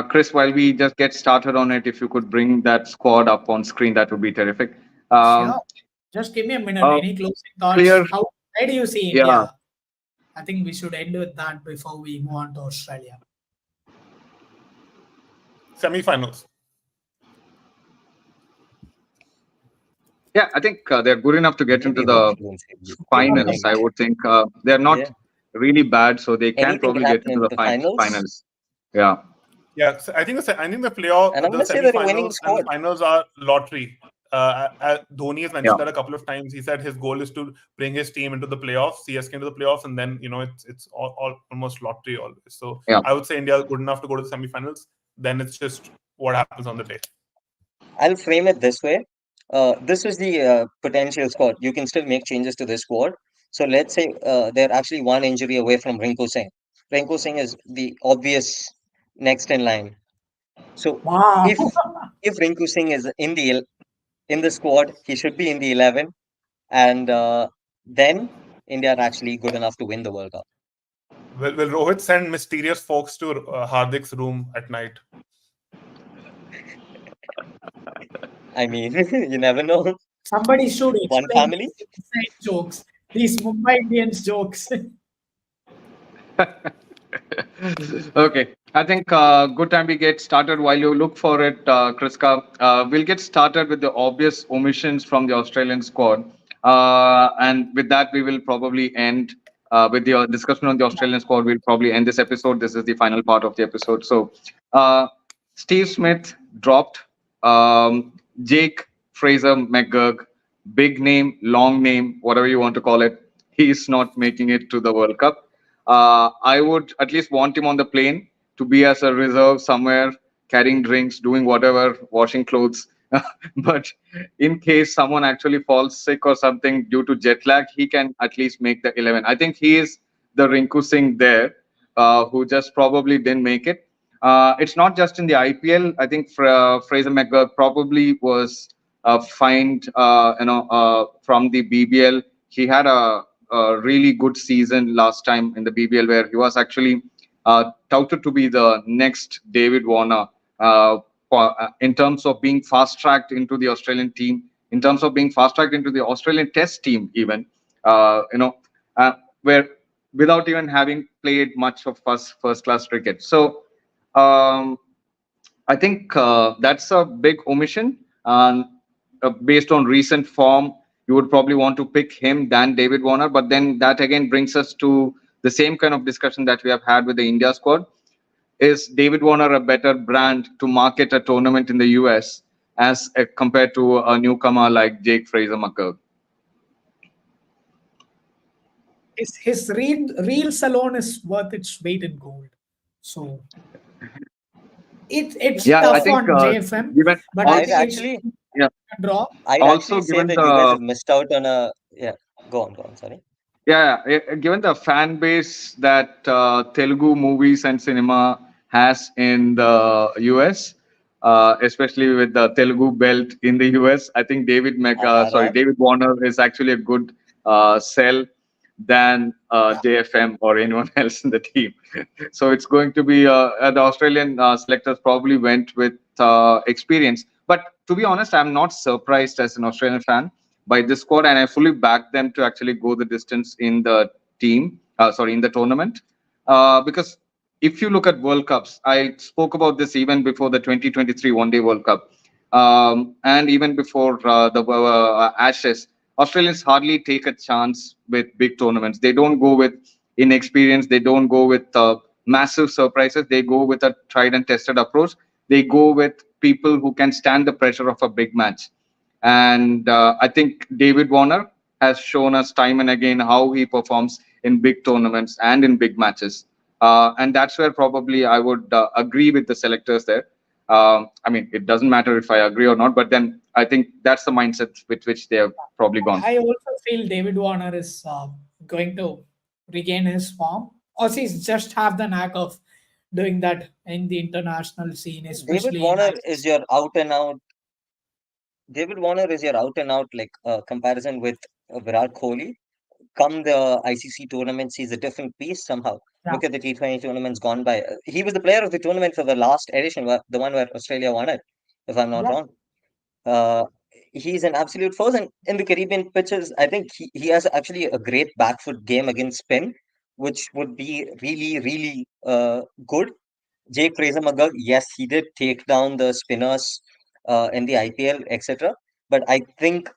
Chris, while we just get started on it, if you could bring that squad up on screen, that would be terrific. sure. Um, Just give me a minute. uh, Any closing thoughts? Clear, Where do you see yeah, India? I think we should end with that before we move on to Australia. Semi-finals. yeah. I think they're good enough to get into maybe Rohit the won't say finals. I would think they're yeah, not really bad, so they can anything can probably get happen into in the the finals. finals. Yeah. Yeah, so I think the playoff, And I the must say they're a winning semi-finals and the squad. finals are lottery. Dhoni has Yeah. mentioned that a couple of times. He said his goal is to bring his team into the playoffs, CSK into the playoffs, and then it's all almost lottery always. So Yeah. I would say India is good enough to go to the semi-finals. Then it's just what happens on the day. I'll frame it this way. This is the potential squad. You can still make changes to this squad. So let's say they're actually one injury away from Rinku Singh. Rinku Singh is the obvious next in line. So Wow. if Rinku Singh is in the squad, he should be in the 11, and then India are actually good enough to win the World Cup. Will Rohit send mysterious folks to Hardik's room at night? I mean, you never know. Somebody should One explain family. these inside jokes, these Mumbai Indians jokes. Okay, I think good time we get started. While you look for it, Kriska, we'll get started with the obvious omissions from the Australian squad, and with that we will probably end with the discussion on the Australian squad. We'll probably end this episode. This is the final part of the episode. So, Steve Smith dropped. Jake Fraser McGurk, big name, long name, whatever you want to call it. He's not making it to the World Cup. I would at least want him on the plane to be as a reserve somewhere, carrying drinks, doing whatever, washing clothes. But in case someone actually falls sick or something due to jet lag, he can at least make the 11. I think he is the Rinku Singh there, who just probably didn't make it. It's not just in the IPL. I think Fraser McGurk probably was fined, from the BBL. He had a really good season last time in the BBL, where he was actually touted to be the next David Warner in terms of being fast tracked into the Australian team, in terms of being fast tracked into the Australian Test team, even where without even having played much of first class cricket. So um, I think that's a big omission. And based on recent form, you would probably want to pick him than David Warner. But then that again brings us to the same kind of discussion that we have had with the India squad. Is David Warner a better brand to market a tournament in the US as compared to a newcomer like Jake Fraser McGurk? His real salon is worth its weight in gold. So it's Yeah, I tough think on JFM, given but I I'd also, think it's actually, yeah, a draw. I'd also actually say given that you guys the have missed out on a yeah. Go on. Sorry. Yeah, given the fan base that Telugu movies and cinema has in the US, especially with the Telugu belt in the US. I think Right. David Warner is actually a good sell than Yeah. JFM or anyone else in the team. So it's going to be the Australian selectors probably went with experience. But to be honest, I'm not surprised as an Australian fan by this squad, and I fully back them to actually go the distance in the in the tournament. Because if you look at World Cups, I spoke about this even before the 2023 One Day World Cup, and even before the Ashes. Australians hardly take a chance with big tournaments. They don't go with inexperience. They don't go with massive surprises. They go with a tried and tested approach. They go with people who can stand the pressure of a big match. And I think David Warner has shown us time and again how he performs in big tournaments and in big matches. And that's where probably I would agree with the selectors there. I mean, it doesn't matter if I agree or not, but then I think that's the mindset with which they have probably gone. I also feel David Warner is going to regain his form. Aussies just have the knack of doing that in the international scene, David especially in Warner is ICC. your out and out. David Warner is your out and out like comparison with Virat Kohli. Come the ICC tournaments, he's a different piece somehow. Yeah, Look at the T20 tournaments gone by. He was the player of the tournament for the last edition, the one where Australia won it, if I'm not yeah. wrong. Uh, he's an absolute force. And in the Caribbean pitches, I think he has actually a great back foot game against spin, which would be really, really good. Jake Fraser McGurk, yes, he did take down the spinners in the IPL, etc. But I think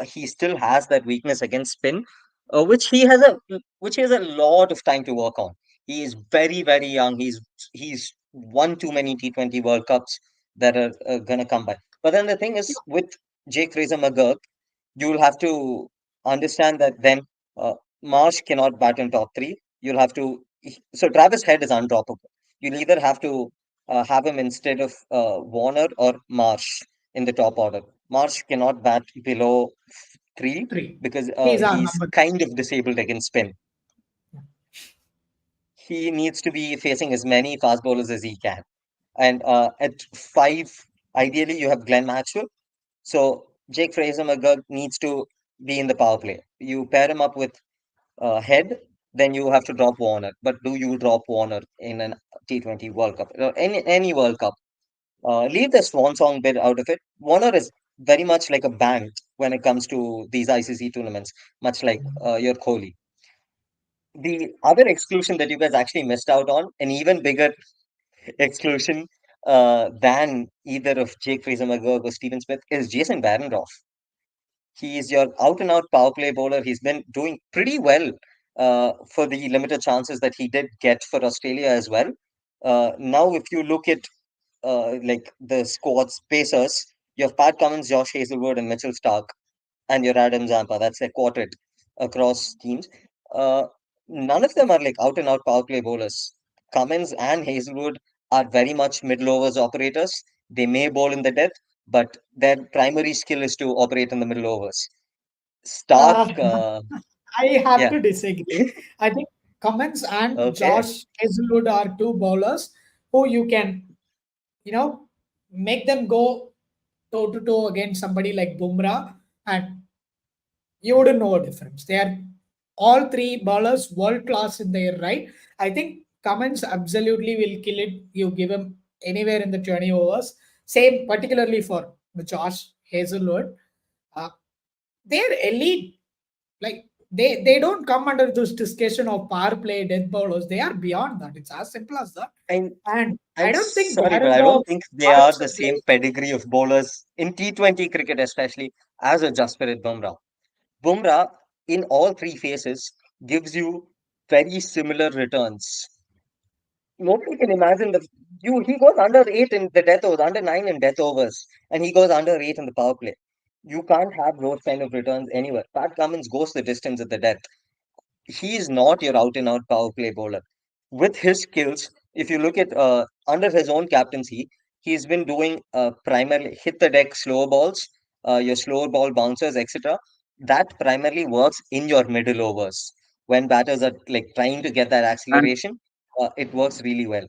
he still has that weakness against spin, which he has a lot of time to work on. He is very, very young. He's won too many T20 World Cups that are gonna come by. But then the thing is with Jake Fraser McGurk, you'll have to understand that then Marsh cannot bat in top three. You'll have to. So Travis Head is undroppable. You'll either have to have him instead of Warner or Marsh in the top order. Marsh cannot bat below three Three. because He's our he's number kind of disabled against spin. He needs to be facing as many fast bowlers as he can. And at five, ideally, you have Glenn Maxwell. So Jake Fraser McGurk needs to be in the power play. You pair him up with Head, then you have to drop Warner. But do you drop Warner in an T20 World Cup or any World Cup? Leave the swan song bit out of it. Warner is very much like a bank when it comes to these ICC tournaments, much like your Kohli. The other exclusion that you guys actually missed out on, an even bigger exclusion than either of Jake Fraser McGurk or Steven Smith, is Jason Barendorf. He is your out and out power play bowler. He's been doing pretty well for the limited chances that he did get for Australia as well. Now, if you look at like the squad's pacers, you have Pat Cummins, Josh Hazelwood, and Mitchell Stark, and your Adam Zampa. That's a quartet across teams. Uh, None of them are like out and out power play bowlers. Cummins and Hazelwood are very much middle overs operators. They may bowl in the death, but their primary skill is to operate in the middle overs. Stark, Uh, I have yeah, to disagree. I think Cummins and okay. Josh Hazelwood are two bowlers who you can, you know, make them go toe to toe against somebody like Bumrah, and you wouldn't know a difference. They are all three bowlers world class in their right. I think Cummins absolutely will kill it. You give him anywhere in the 20 overs. Same, particularly for Josh Hazelwood. Uh, they're elite. Like they don't come under this discussion of power play death bowlers. They are beyond that. It's as simple as that. I'm, And I I'm don't think sorry, but I Barendorf don't think they are warrants the a same place. pedigree of bowlers in T20 cricket, especially as a Jasprit Bumrah. Bumrah, in all three phases, gives you very similar returns. Nobody can imagine he goes under eight in the death overs, under nine in death overs, and he goes under eight in the power play. You can't have those kind of returns anywhere. Pat Cummins goes the distance at the death. He is not your out and out power play bowler. With his skills, if you look at under his own captaincy, he's been doing primarily hit the deck slow balls, your slower ball bouncers, etc. That primarily works in your middle overs when batters are like trying to get that And acceleration. It works really well.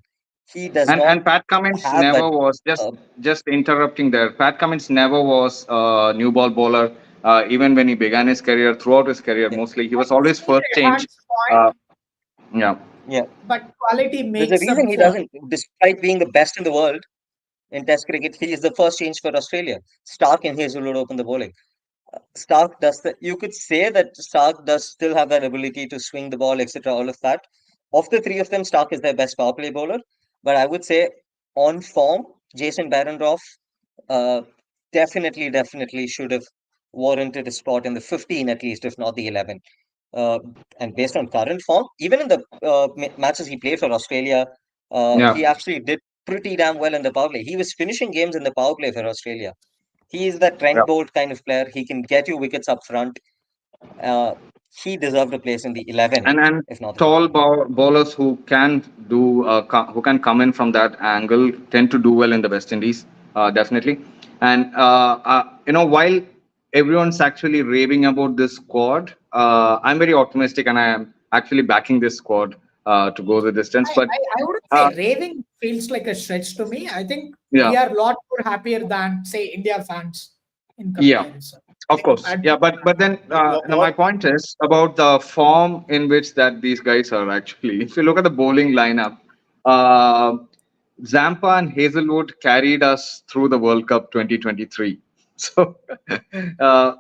He does not And Pat Cummins have that. never was Uh, just interrupting there. Pat Cummins never was a new ball bowler. Even when he began his career, throughout his career, yeah, mostly he I was always see first change. Rehan's point, Uh, yeah, yeah. but quality There's a makes reason up he for. doesn't, despite being the best in the world in Test cricket, he is the first change for Australia. Stark and Hazelwood open the bowling. Stark does the, you could say that Stark does still have that ability to swing the ball, etc. All of that. Of the three of them, Stark is their best power play bowler. But I would say on form, Jason Barendorf uh, definitely should have warranted a spot in the 15 at least, if not the 11. Uh, and based on current form, even in the matches he played for Australia, yeah, he actually did pretty damn well in the power play. He was finishing games in the power play for Australia. He is that yeah. Trent Bolt kind of player. He can get you wickets up front. Uh, he deserved a place in the 11, And if not the tall 15. bowlers who can who can come in from that angle tend to do well in the West Indies, definitely. And while everyone's actually raving about this squad, I'm very optimistic, and I am actually backing this squad to go the distance. But I wouldn't uh, say raving feels like a stretch to me. I think yeah, we are a lot more happier than, say, India fans in yeah. comparison. Of course, I'd yeah, put it but then my What? point is about the form in which that these guys are actually. If you look at the bowling lineup, uh, Zampa and Hazelwood carried us through the World Cup 2023. So uh,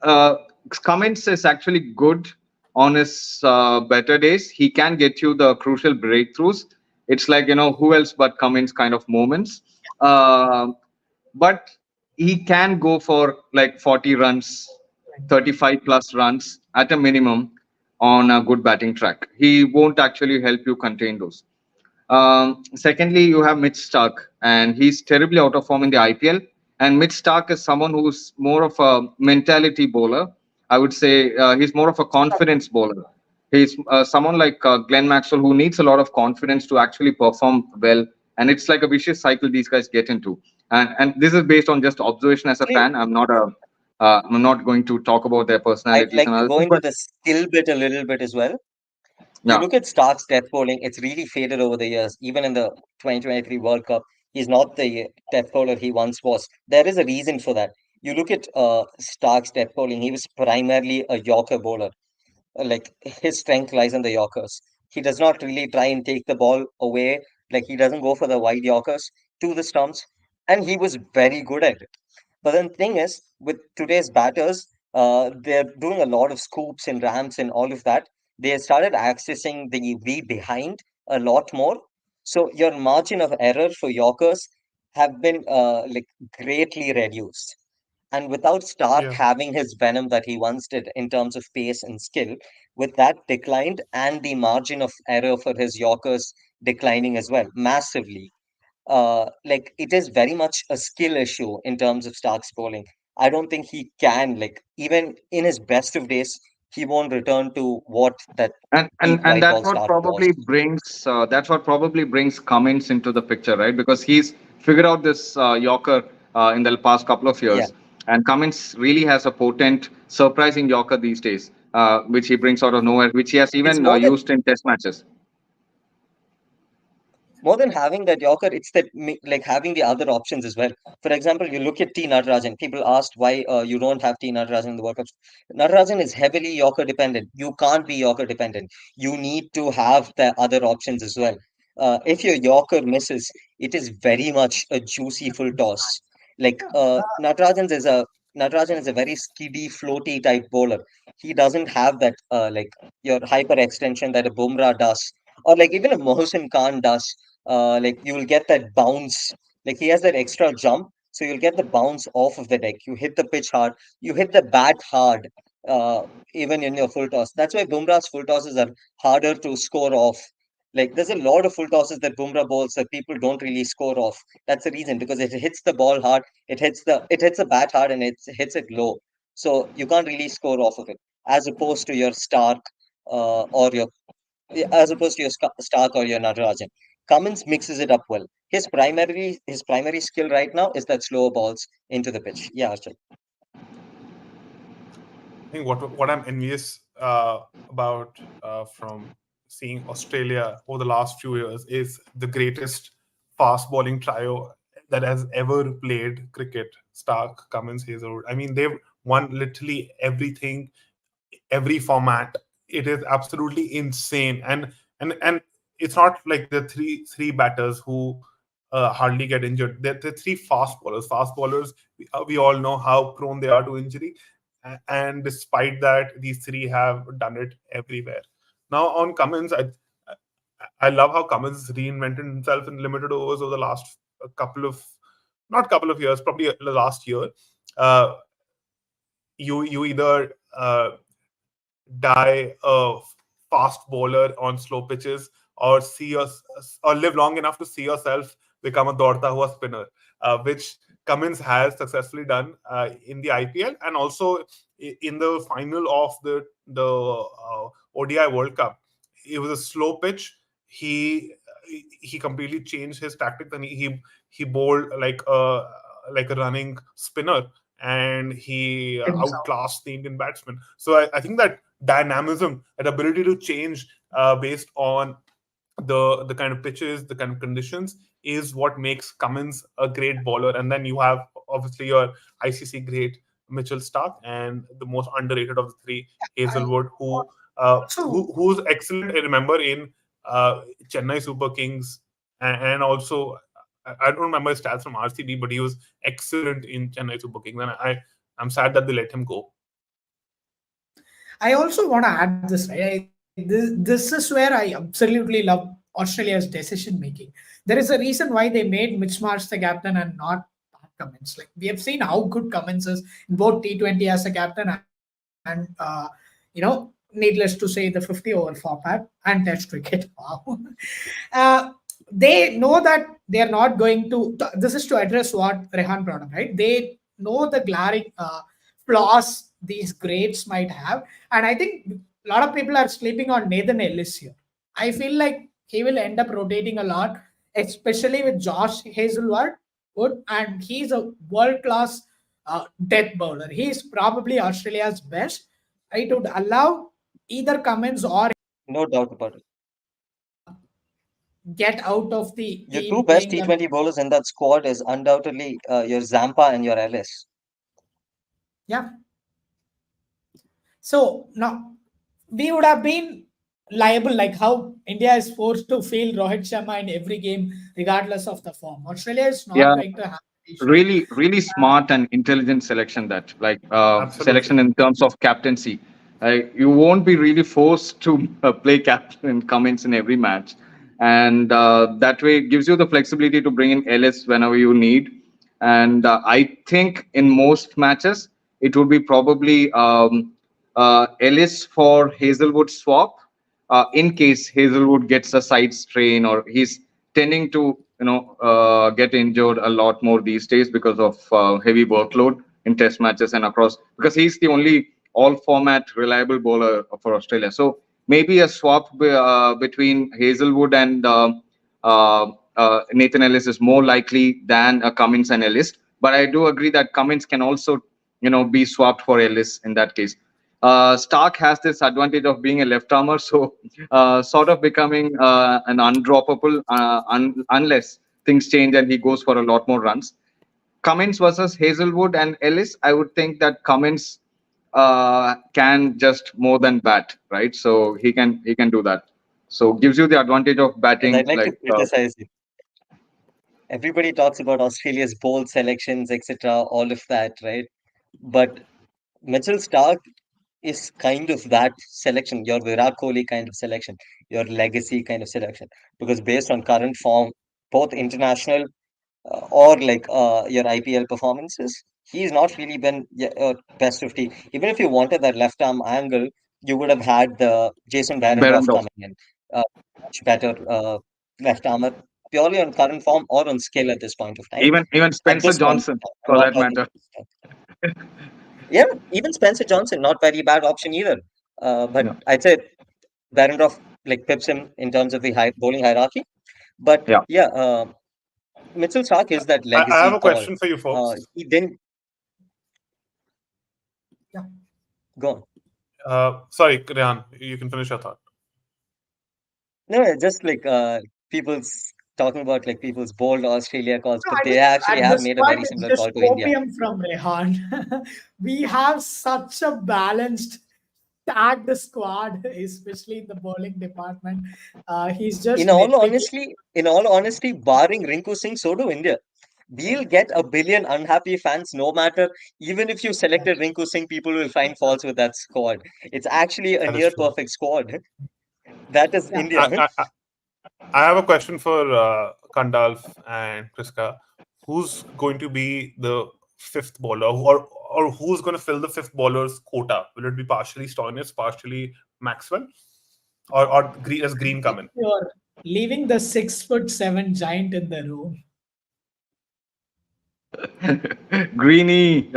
uh, Cummins is actually good on his better days. He can get you the crucial breakthroughs. It's like who else but Cummins kind of moments. Uh, but he can go for like 40 runs, 35 plus runs at a minimum on a good batting track. He won't actually help you contain those. Secondly, you have Mitch Stark, and he's terribly out of form in the IPL. And Mitch Stark is someone who's more of a mentality bowler. I would say he's more of a confidence bowler. He's someone like Glenn Maxwell who needs a lot of confidence to actually perform well. And it's like a vicious cycle these guys get into. And this is based on just observation as a Actually, fan. I'm not going to talk about their I'd personalities like and to other go things, into but the skill bit a little bit as well. You yeah, look at Stark's death bowling, it's really faded over the years. Even in the 2023 World Cup, he's not the death bowler he once was. There is a reason for that. You look at Stark's death bowling, he was primarily a Yorker bowler. Like his strength lies in the Yorkers. He does not really try and take the ball away. Like he doesn't go for the wide Yorkers to the stumps, and he was very good at it. But then the thing is, with today's batters, they're doing a lot of scoops and ramps and all of that. They started accessing the V behind a lot more. So your margin of error for Yorkers have been like greatly reduced. And without Stark Yeah. having his venom that he once did in terms of pace and skill, with that declined and the margin of error for his Yorkers declining as well massively, like it is very much a skill issue in terms of Stark's bowling. I don't think he can, like, even in his best of days, he won't return to what that and peak and white that's ball what Stark was. probably brings Cummins into the picture, right? Because he's figured out this Yorker in the past couple of Yeah. years, and Cummins really has a potent, surprising Yorker these days, which he brings out of nowhere, which he has It's even more than used in Test matches. having that Yorker, it's that like having the other options as well. For example, you look at T Natarajan. People asked why you don't have T Natarajan in the World Cup. Natarajan is heavily Yorker dependent. You can't be Yorker dependent. You need to have the other options as well. If your Yorker misses, it is very much a juicy full toss. Like Natarajan is a very skiddy, floaty type bowler. He doesn't have that like your hyper extension that a Bumrah does, or like even a Mohsin Khan does. Like you will get that bounce. Like he has that extra jump, so you'll get the bounce off of the deck. You hit the pitch hard, you hit the bat hard, uh, even in your full toss. That's why Bumrah's full tosses are harder to score off. Like there's a lot of full tosses that Bumrah bowls that people don't really score off. That's the reason, because it hits the ball hard, it hits the bat hard, and it hits it low. So you can't really score off of it, as opposed to your Stark or your as opposed to your Stark or your Natarajan. Cummins mixes it up well. His primary skill right now is that slower balls into the pitch. Yeah, Archit. I think what I'm envious about from seeing Australia over the last few years is the greatest fast bowling trio that has ever played cricket. Stark, Cummins, Hazelwood. I mean, they've won literally everything, every format. It is absolutely insane, and it's not like the three batters who hardly get injured. They're three fast bowlers. Fast bowlers, we all know how prone they are to injury, and despite that, these three have done it everywhere. Now on Cummins, I love how Cummins reinvented himself in limited overs over the last couple of, not couple of years, probably the last year. Uh, you either die a fast bowler on slow pitches, or or live long enough to see yourself become a Dorta Hua spinner, which Cummins has successfully done in the IPL and also in the final of the ODI World Cup. It was a slow pitch. He completely changed his tactics, and he bowled like a running spinner, and he outclassed the Indian batsman. So I think that dynamism, that ability to change based on the kind of pitches, the kind of conditions, is what makes Cummins a great bowler. And then you have obviously your ICC great Mitchell Stark, and the most underrated of the three, Hazelwood, who's excellent. I remember in Chennai Super Kings, and also I don't remember his stats from RCB, but he was excellent in Chennai Super Kings, and I'm sad that they let him go. I also want to add this, right? This is where I absolutely love Australia's decision making. There is a reason why they made Mitch Marsh the captain and not Pat Cummins. Like, we have seen how good Cummins is in both T20 as a captain and needless to say, the 50-over format and Test cricket. Wow. uh, they know that they are not going to. This is to address what Rehan brought up, right? They know the glaring flaws these grades might have, and I think a lot of people are sleeping on Nathan Ellis here. I feel like he will end up rotating a lot, especially with Josh Hazelwood, and he's a world class death bowler. He's probably Australia's best. It would allow either Cummins or No doubt about it. get out of the Your two team best playing them. T20 bowlers in that squad is undoubtedly your Zampa and your Ellis. Yeah. So now we would have been liable, like how India is forced to field Rohit Sharma in every game, regardless of the form. Australia is not Yeah, going to have the issue. really smart and intelligent selection, that like Absolutely. selection in terms of captaincy. You won't be really forced to play captain Cummins in every match, and that way it gives you the flexibility to bring in Ellis whenever you need. And I think in most matches it would be probably Ellis for Hazelwood swap, in case Hazelwood gets a side strain, or he's tending to get injured a lot more these days because of heavy workload in Test matches and across, because he's the only all format reliable bowler for Australia. So maybe a swap between Hazelwood and Nathan Ellis is more likely than a Cummins and Ellis. But I do agree that Cummins can also be swapped for Ellis in that case. Stark has this advantage of being a left armer, so sort of becoming an undroppable unless things change and he goes for a lot more runs. Cummins versus Hazelwood and Ellis, I would think that Cummins can just more than bat, right? So he can do that. So gives you the advantage of And batting I'd like to like criticize you. Everybody talks about Australia's bold selections, etc., all of that, right? But Mitchell Stark is kind of that selection, your Virat Kohli kind of selection, your legacy kind of selection. Because based on current form, both international or like your IPL performances, he's not really been best of T. Even if you wanted that left arm angle, you would have had the Jason Behrendorff Berendorf. coming in, much better left armer, purely on current form or on skill at this point of time. Even At Spencer this point, Johnson, I'm for not that talking. matter. Yeah, even Spencer Johnson, not very bad option either. But Yeah. I'd say Behrendorff like pips him in terms of the bowling hierarchy. But Yeah. yeah, Mitchell Stark is that I have legacy a call. question for you folks. He didn't Yeah. go on. Sorry, Rehan, you can finish your thought. No, just like people's talking about like people's bold Australia calls, No, but I they think actually at have this made a point very it's similar just call to India. copium from Rehan. We have such a balanced, stacked squad, especially in the bowling department. He's just nitpicking. In all honesty, barring Rinku Singh, so do India. We'll get a billion unhappy fans no matter. Even if you selected Rinku Singh, people will find faults with that squad. It's actually a That is near true. perfect squad. That is Yeah. India. I have a question for Khandalf and Kriska. Who's going to be the fifth bowler, or who's going to fill the fifth bowler's quota? Will it be partially Stoinis, partially Maxwell, or does I Green come think in? you're leaving the 6'7" giant in the room. Greeny.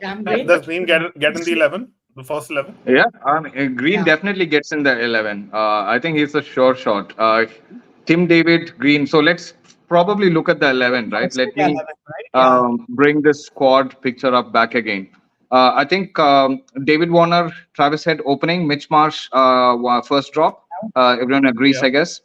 Cam Green. Does Green get in the 11, the first 11? Yeah, I mean, Green Yeah, definitely gets in the 11. I think he's a sure shot. Tim David, Green. So let's probably look at the 11, right? Let Australia me 11, right? Yeah. bring this squad picture up back again. I think David Warner, Travis Head opening, Mitch Marsh first drop. Everyone agrees, Yeah. I guess.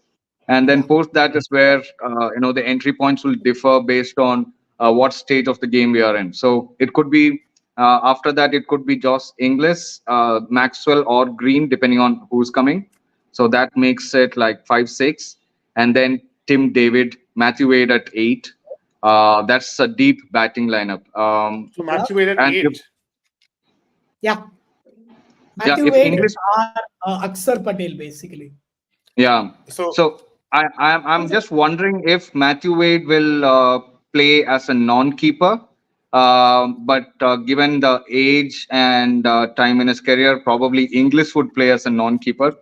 And then Yeah. post that is where the entry points will differ based on what stage of the game we are in. So it could be after that, it could be Josh Inglis, Maxwell, or Green, depending on who's coming. So that makes it like 5-6. And then Tim David, Matthew Wade at 8. That's a deep batting lineup. So Yeah. Matthew Wade at And if, 8. Yeah. yeah, Matthew if Wade is English, our Aksar Patel, basically. yeah. So So I'm just wondering if Matthew Wade will play as a non-keeper. But given the age and time in his career, probably Inglis would play as a non-keeper,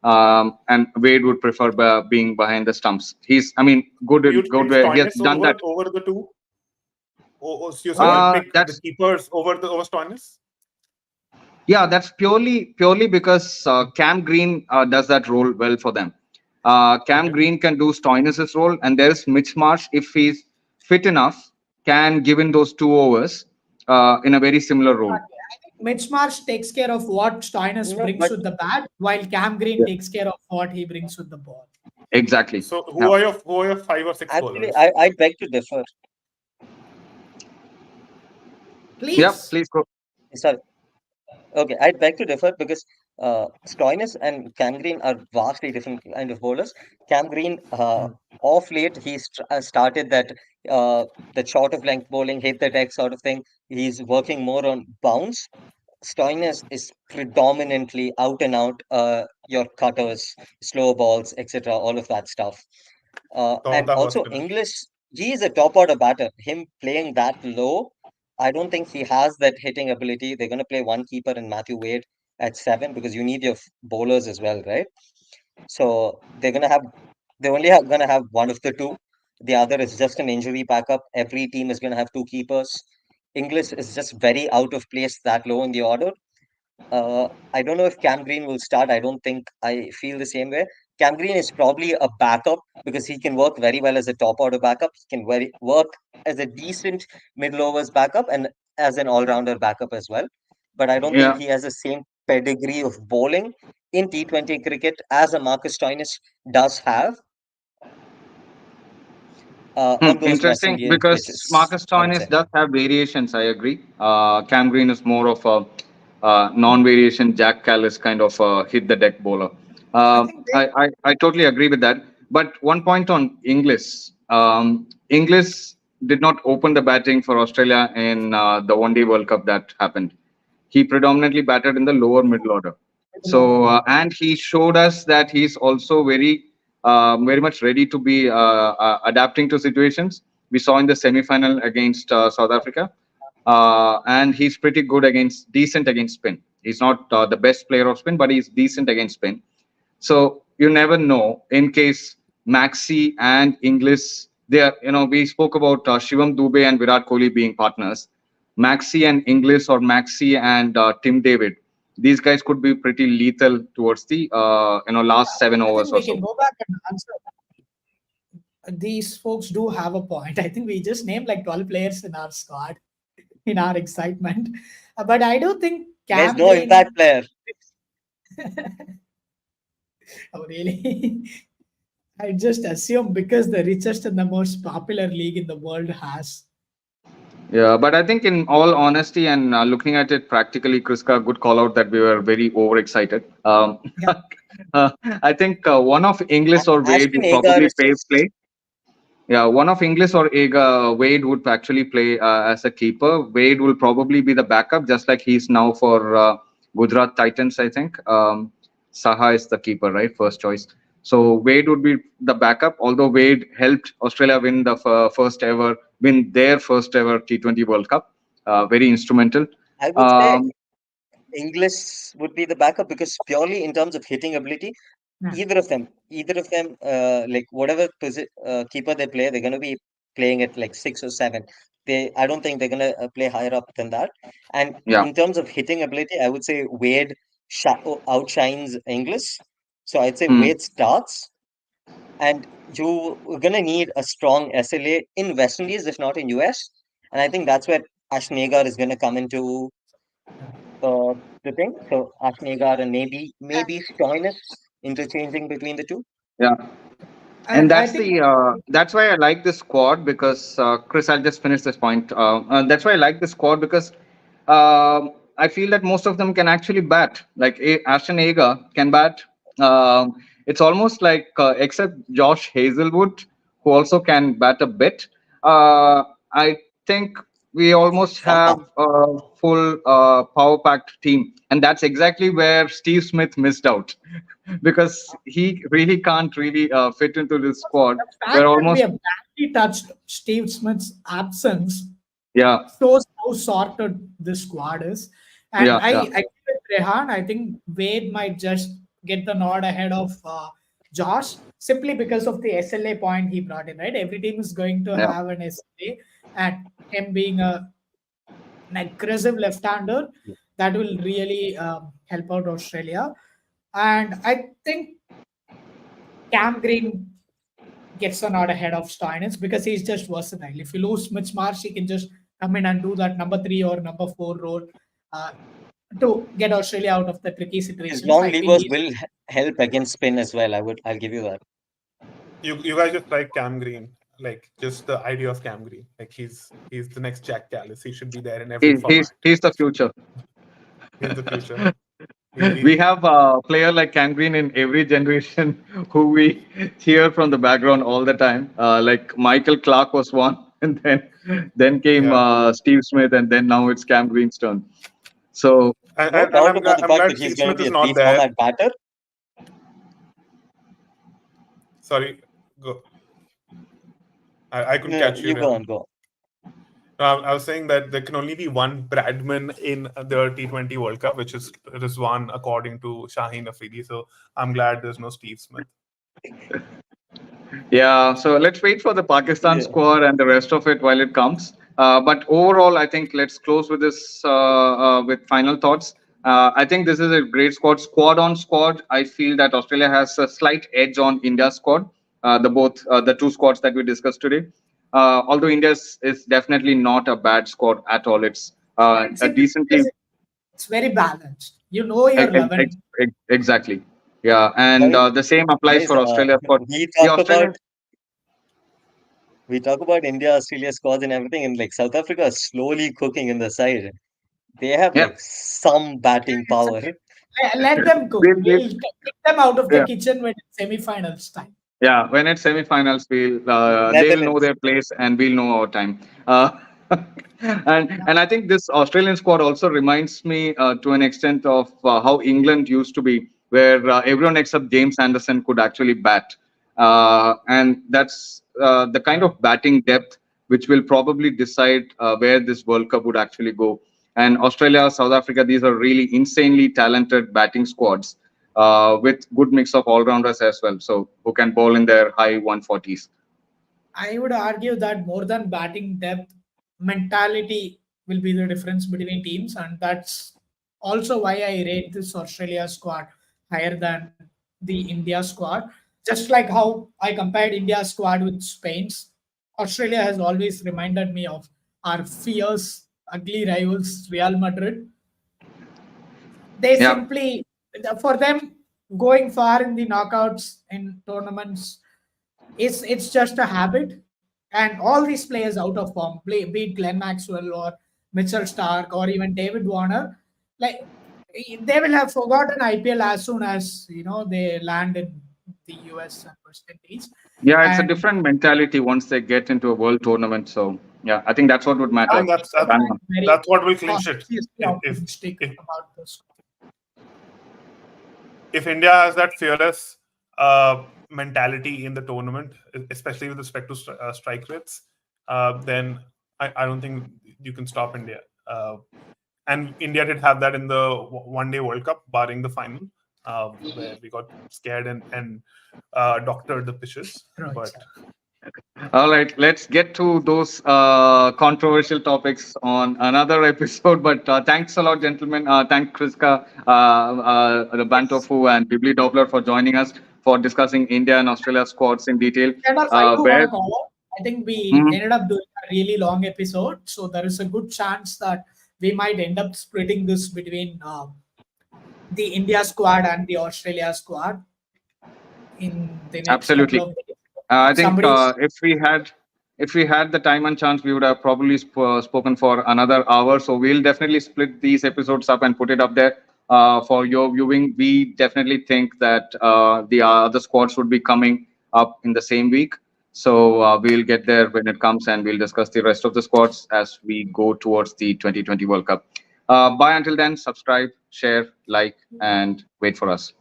and Wade would prefer being behind the stumps. I mean, good in you'd good pick way. He has Stoinis done that. over the two? So Sorry? you'll pick the That's keepers over Stoinis? Yeah, that's purely because Cam Green does that role well for them. Cam Okay. Green can do Stoinis' role, and there's Mitch Marsh if he's fit enough, can give in those 2 overs in a very similar role. Exactly. I think Mitch Marsh takes care of what Stoinis No, brings but with the bat, while Cam Green Yeah. takes care of what he brings with the ball. Exactly. So Yeah. who are your 5 or 6 actually, bowlers? I beg to differ. Yeah. Please. Please go. Sorry. Okay, I'd beg to differ because Stoinis and Cam Green are vastly different kind of bowlers. Cam Green, off late, started uh, that short of length bowling, hit the deck sort of thing. He's working more on bounce. Stoinis is predominantly out and out your cutters, slow balls, etc. All of that stuff. And Taunta also spinner. English, he is a top order batter. Him playing that low, I don't think he has that hitting ability. They're going to play one keeper in Matthew Wade at 7 because you need your bowlers as well, right? So they only have going to have one of the two. The other is just an injury backup. Every team is going to have two keepers. English is just very out of place that low in the order. I don't know if Cam Green will start. I don't think I feel the same way. Cam Green is probably a backup because he can work very well as a top order backup. He can work as a decent middle overs backup and as an all rounder backup as well. But I don't think Yeah. he has the same pedigree of bowling in T20 cricket as a Marcus Stoinis does have on those West Interesting Indian because pitches, Marcus I would Stoinis say. does have variations. I agree. Cam Green is more of a non-variation Jack Callis kind of hit the deck bowler. I think they I totally agree with that. But one point on Inglis. Inglis did not open the batting for Australia in the One Day World Cup that happened. He predominantly batted in the lower middle order. middle order. So and he showed us that he's also very much ready to be adapting to situations. We saw in the semi-final against South Africa, and he's pretty good decent against spin. He's not the best player of spin, but he's decent against spin. So you never know in case Maxi and Inglis, we spoke about Shivam Dubey and Virat Kohli being partners. Maxi and Inglis or Maxi and Tim David, these guys could be pretty lethal towards the last seven I overs think or we can so. go back and answer. These folks do have a point. I think we just named like 12 players in our squad in our excitement. But I do think There's Cam no Green. impact player. Oh, really? I just assume because the richest and the most popular league in the world has. Yeah, but I think in all honesty and looking at it practically, Kriska, good call out that we were very overexcited. Yeah. uh, I think one of Inglis or Wade Ashton would Agar probably is just play. Yeah, one of Inglis or Wade would actually play as a keeper. Wade will probably be the backup, just like he's now for Gujarat Titans, I think. Saha is the keeper, right? First choice. So Wade would be the backup, although Wade helped Australia win the win their first ever T20 World Cup. Very instrumental. I would say Um, English would be the backup because purely in terms of hitting ability, Yeah. either of them, like whatever keeper they play, they're going to be playing at like 6 or 7. I don't think they're going to play higher up than that. And yeah. in terms of hitting ability, I would say Wade outshines English. So I'd say Hmm. Wade starts, and you're going to need a strong SLA in West Indies, if not in US. And I think that's where Ashton Agar is going to come into uh, the thing. So Ashton Agar and maybe Stoinis interchanging between the two. Yeah. And And I think that's why I like this squad because Chris, I'll just finish this point. That's why I like this squad because I feel that most of them can actually bat. Like Ashton Agar can bat. It's almost like except Josh Hazelwood, who also can bat a bit. I think we almost Somehow. have a full power packed team, and that's exactly where Steve Smith missed out because he really can't really fit into this squad. the fact We're that we almost have badly touched Steve Smith's absence yeah, shows how sorted this squad is. And yeah, I yeah, agree with Rehan. I think Wade might just get the nod ahead of Josh simply because of the SLA point he brought in, right? Every team is going to yeah, have an SLA, and him being an aggressive left-hander that will really help out Australia. And I think Cam Green gets a nod ahead of Stoinis because he's just versatile. If you lose Mitch Marsh, he can just come in and do that number 3 or number 4 role uh, to get Australia out of the tricky His situations. long I think levers he's will help against spin as well. I'll give you that. You guys just like Cam Green, like just the idea of Cam Green, like he's the next Jack Callis. He should be there in every format. he's the future. He's the future. He, We have a player like Cam Green in every generation who we hear from the background all the time. Like Michael Clark was one, and then came yeah, Steve Smith, and then now it's Cam Green's turn. So No and doubt about the I'm fact glad that he's Steve going to Smith be is a not three there. format batter. Sorry, go. I couldn't No, catch you, you go on, Rehan. go on. I was saying that there can only be one Bradman in the T20 World Cup, which is Rizwan, according to Shaheen Afridi. So I'm glad there's no Steve Smith. yeah, so let's wait for the Pakistan Yeah. score and the rest of it while it comes. But overall, I think let's close with this with final thoughts. I think this is a great squad. Squad on squad, I feel that Australia has a slight edge on India's squad. The two squads that we discussed today. Although is definitely not a bad squad at all. It's and a simply decently because it's very balanced. You know your 11. exactly. Yeah, I and mean, the same applies guys, for Australia. For we the talk about Australians, India, Australia squads and everything, and like South Africa is slowly cooking in the side. They have yeah, like some batting It's power. okay. Let them cook. We'll kick them out of the yeah, kitchen when it's semi-finals time. yeah. When it's semi-finals, they will know Netherlands. their place and we'll know our time. And I think this Australian squad also reminds me to an extent of how England used to be, where everyone except James Anderson could actually bat, and that's the kind of batting depth which will probably decide where this World Cup would actually go. And Australia, South Africa, these are really insanely talented batting squads with good mix of all-rounders as well. So who can bowl in their high 140s. I would argue that more than batting depth, mentality will be the difference between teams, and that's also why I rate this Australia squad higher than the India squad. Just like how I compared India's squad with Spain's, Australia has always reminded me of our fierce, ugly rivals, Real Madrid. They Yeah, simply, for them, going far in the knockouts in tournaments it's just a habit, and all these players out of form, be it Glenn Maxwell or Mitchell Stark or even David Warner, like they will have forgotten IPL as soon as they land in the US and West Indies. Yeah, it's a And different mentality once they get into a world tournament. So yeah, I think that's what would I matter. think that's I'm that's, very that's what will clinch it. cautiously If optimistic if about this. if India has that fearless mentality in the tournament, especially with respect to strike rates, then I don't think you can stop India. And India did have that in the One Day World Cup, barring the final, where we got scared and doctored the pitches. Right, But sir. All right, let's get to those controversial topics on another episode. But thanks a lot, gentlemen. Thank Kriska, the Yes. Bantofu, and Bibli Dobler for joining us for discussing India and Australia squads in detail. Khandalf, I do want Where to call out. I think we Mhm. ended up doing a really long episode, so there is a good chance that we might end up splitting this between the India squad and the Australia squad in the next couple Absolutely. of days. I If think somebody's if we had the time and chance, we would have probably spoken for another hour. So we'll definitely split these episodes up and put it up there for your viewing. We definitely think that the other squads would be coming up in the same week. So we'll get there when it comes, and we'll discuss the rest of the squads as we go towards the 2020 World Cup. Bye until then. Subscribe, share, like, and wait for us.